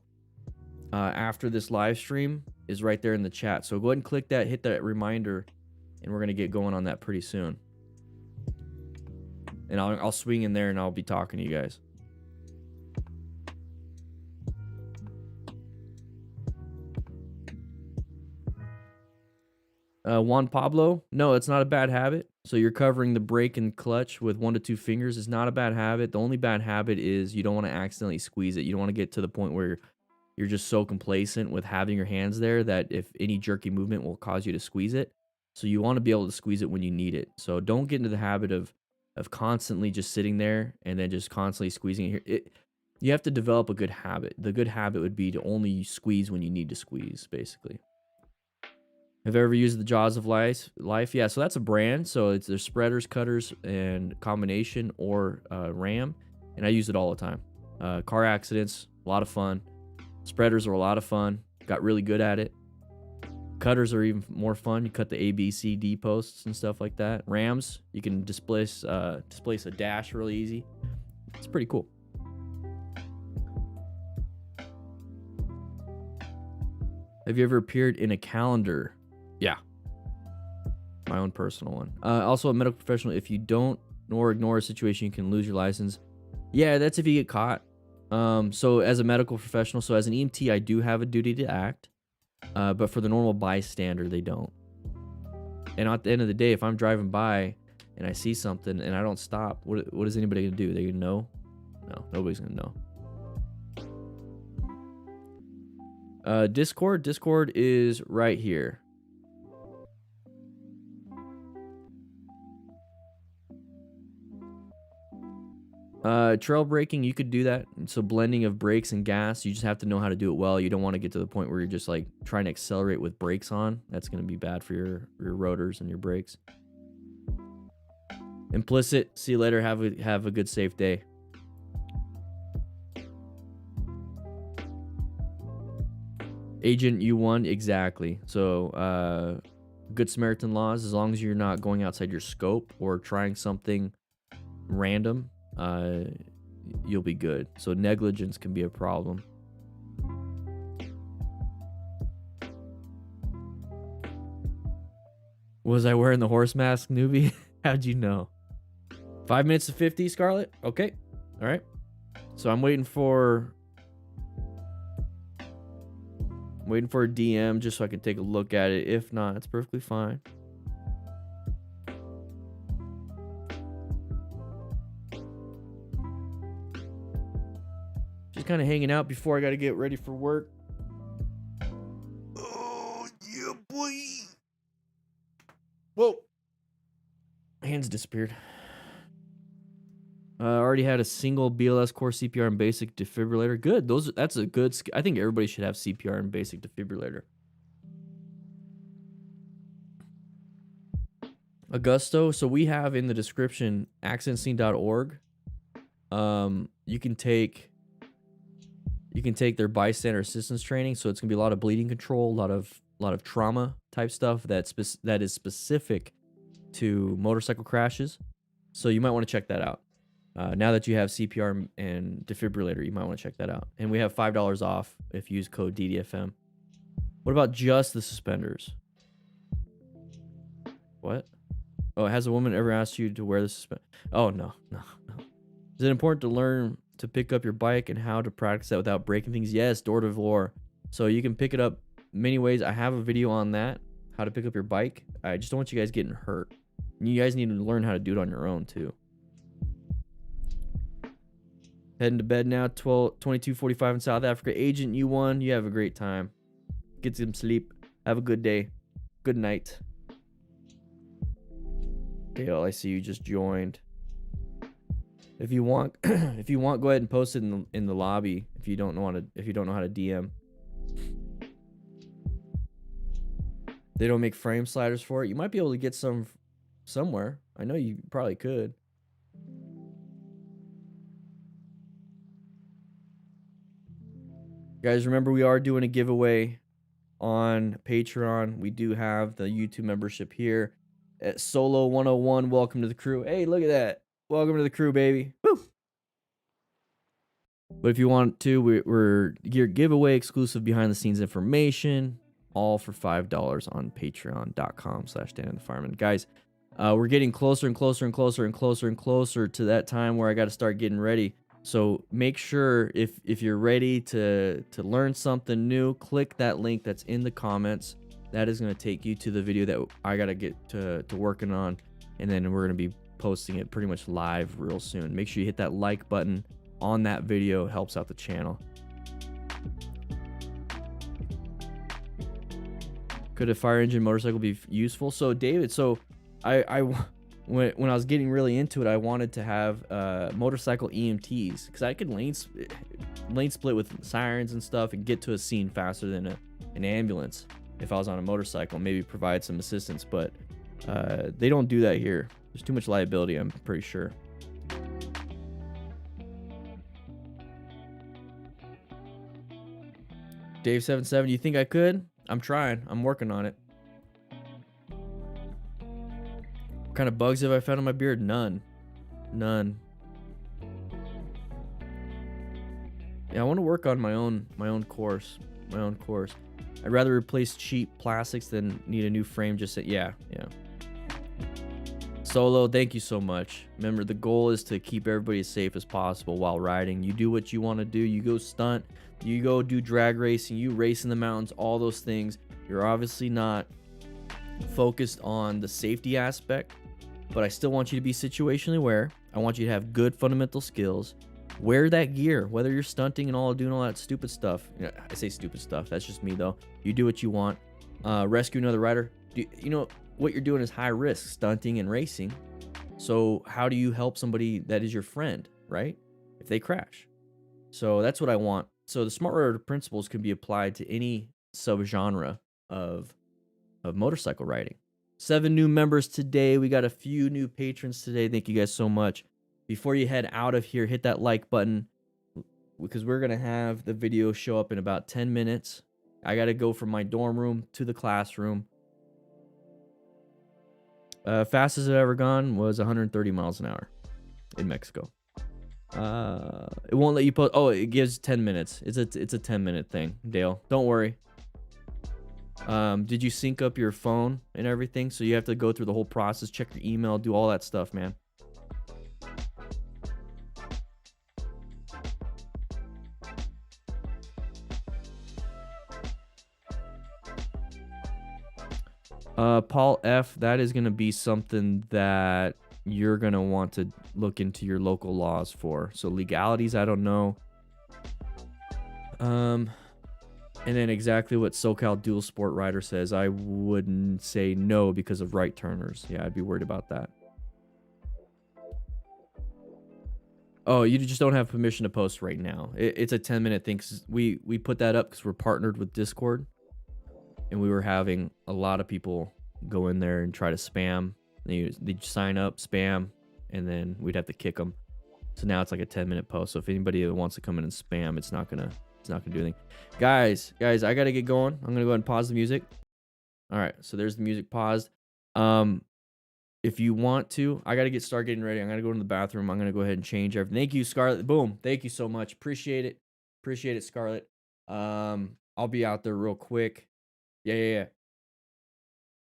Speaker 1: after this live stream, is right there in the chat. So go ahead and click that, hit that reminder, and we're gonna get going on that pretty soon. And I'll swing in there and I'll be talking to you guys. Juan Pablo, no, it's not a bad habit. So you're covering the brake and clutch with 1 to 2 fingers. It's not a bad habit. The only bad habit is you don't want to accidentally squeeze it. You don't want to get to the point where you're just so complacent with having your hands there that if any jerky movement will cause you to squeeze it. So you want to be able to squeeze it when you need it. So don't get into the habit of constantly just sitting there and then just constantly squeezing it here. You have to develop a good habit. The good habit would be to only squeeze when you need to squeeze, basically. Have you ever used the Jaws of Life? Yeah, so that's a brand. So it's there's spreaders, cutters, and combination or RAM. And I use it all the time. Car accidents, a lot of fun. Spreaders are a lot of fun. Got really good at it. Cutters are even more fun. You cut the A, B, C, D posts and stuff like that. Rams, you can displace a dash really easy. It's pretty cool. Have you ever appeared in a calendar? Yeah. My own personal one. Also, a medical professional, if you don't nor ignore a situation, you can lose your license. Yeah, that's if you get caught. So as a medical professional, so as an EMT, I do have a duty to act. But for the normal bystander, they don't. And at the end of the day, if I'm driving by and I see something and I don't stop, what is anybody gonna do? They gonna know? No, nobody's gonna know. Discord is right here. Trail braking, you could do that. So blending of brakes and gas, you just have to know how to do it well. You don't want to get to the point where you're just like trying to accelerate with brakes on. That's going to be bad for your rotors and your brakes. Implicit, see you later. Have a good safe day. Agent U1, exactly. So Good Samaritan laws, as long as you're not going outside your scope or trying something random, you'll be good. So negligence can be a problem. Was I wearing the horse mask, newbie? How'd you know? 5 minutes to 50, Scarlett? Okay. All right. So I'm waiting for a DM just so I can take a look at it. If not, it's perfectly fine. Just kind of hanging out before I got to get ready for work. Oh, yeah, boy. Whoa. Hands disappeared. Already had a single BLS core CPR and basic defibrillator. Good. That's a good. I think everybody should have CPR and basic defibrillator. Augusto. So we have in the description accidentscene.org. You can take their bystander assistance training. So it's gonna be a lot of bleeding control, a lot of trauma type stuff that is specific to motorcycle crashes. So you might want to check that out. Now that you have CPR and defibrillator, you might want to check that out. And we have $5 off if you use code DDFM. What about just the suspenders? What? Oh, has a woman ever asked you to wear the suspenders? Oh, no. Is it important to learn to pick up your bike and how to practice that without breaking things? Yes, door to door. So you can pick it up many ways. I have a video on that, how to pick up your bike. I just don't want you guys getting hurt. And you guys need to learn how to do it on your own too. Heading to bed now, 22:45 in South Africa. Agent, you won. You have a great time. Get some sleep. Have a good day. Good night. Dale, I see you just joined. If you want, if you want, go ahead and post it in the lobby. If you don't know how to DM. They don't make frame sliders for it. You might be able to get some somewhere. I know you probably could. Guys, remember we are doing a giveaway on Patreon. We do have the YouTube membership here at Solo 101. Welcome to the crew. Hey, look at that. Welcome to the crew, baby. Woo! But if you want to, we're your giveaway exclusive behind the scenes information, all for $5 on patreon.com/DanDanTheFireman. Guys, we're getting closer and closer and closer and closer and closer to that time where I got to start getting ready. So make sure if you're ready to learn something new, click that link that's in the comments. That is going to take you to the video that I got to get to working on. And then we're going to be posting it pretty much live real soon. Make sure you hit that like button on that video. It helps out the channel. Could a fire engine motorcycle be useful? So David, so when I was getting really into it, I wanted to have motorcycle EMTs because I could lane split with sirens and stuff and get to a scene faster than an ambulance if I was on a motorcycle. Maybe provide some assistance, but they don't do that here. There's too much liability, I'm pretty sure. Dave77, you think I could? I'm trying. I'm working on it. What kind of bugs have I found on my beard? None. Yeah, I want to work on my own course. I'd rather replace cheap plastics than need a new frame. Yeah. Solo, thank you so much. Remember, the goal is to keep everybody as safe as possible while riding. You do what you want to do. You go stunt. You go do drag racing. You race in the mountains. All those things. You're obviously not focused on the safety aspect, but I still want you to be situationally aware. I want you to have good fundamental skills. Wear that gear, whether you're stunting and doing all that stupid stuff. I say stupid stuff. That's just me, though. You do what you want. Rescue another rider. You know what you're doing is high risk, stunting and racing. So how do you help somebody that is your friend, right? If they crash. So that's what I want. So the smart rider principles can be applied to any subgenre of motorcycle riding. 7 new members today. We got a few new patrons today. Thank you guys so much. Before you head out of here, hit that like button because we're going to have the video show up in about 10 minutes. I got to go from my dorm room to the classroom. Fastest I've ever gone was 130 miles an hour in Mexico. It won't let you post. Oh, it gives 10 minutes. It's a 10-minute thing, Dale. Don't worry. Did you sync up your phone and everything? So you have to go through the whole process, check your email, do all that stuff, man. Paul F, that is going to be something that you're going to want to look into your local laws for. So legalities, I don't know. And then exactly what SoCal Dual Sport Rider says, I wouldn't say no because of right turners. Yeah, I'd be worried about that. Oh, you just don't have permission to post right now. It's a 10-minute thing. We put that up because we're partnered with Discord. And we were having a lot of people go in there and try to spam. They'd sign up, spam, and then we'd have to kick them. So now it's like a 10-minute post. So if anybody wants to come in and spam, it's not gonna do anything. Guys, I gotta get going. I'm gonna go ahead and pause the music. All right, so there's the music paused. If you want to, I gotta start getting ready. I'm gonna go to the bathroom. I'm gonna go ahead and change everything. Thank you, Scarlett. Boom. Thank you so much. Appreciate it, Scarlett. I'll be out there real quick. Yeah.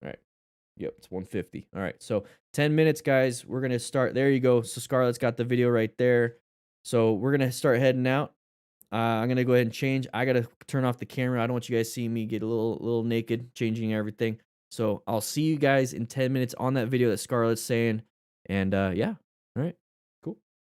Speaker 1: All right. Yep, it's 150. All right, so 10 minutes, guys. We're gonna start. There you go. So Scarlett's got the video right there. So we're gonna start heading out. I'm gonna go ahead and change. I gotta turn off the camera. I don't want you guys seeing me get a little naked, changing everything. So I'll see you guys in 10 minutes on that video that Scarlett's saying. And yeah, all right.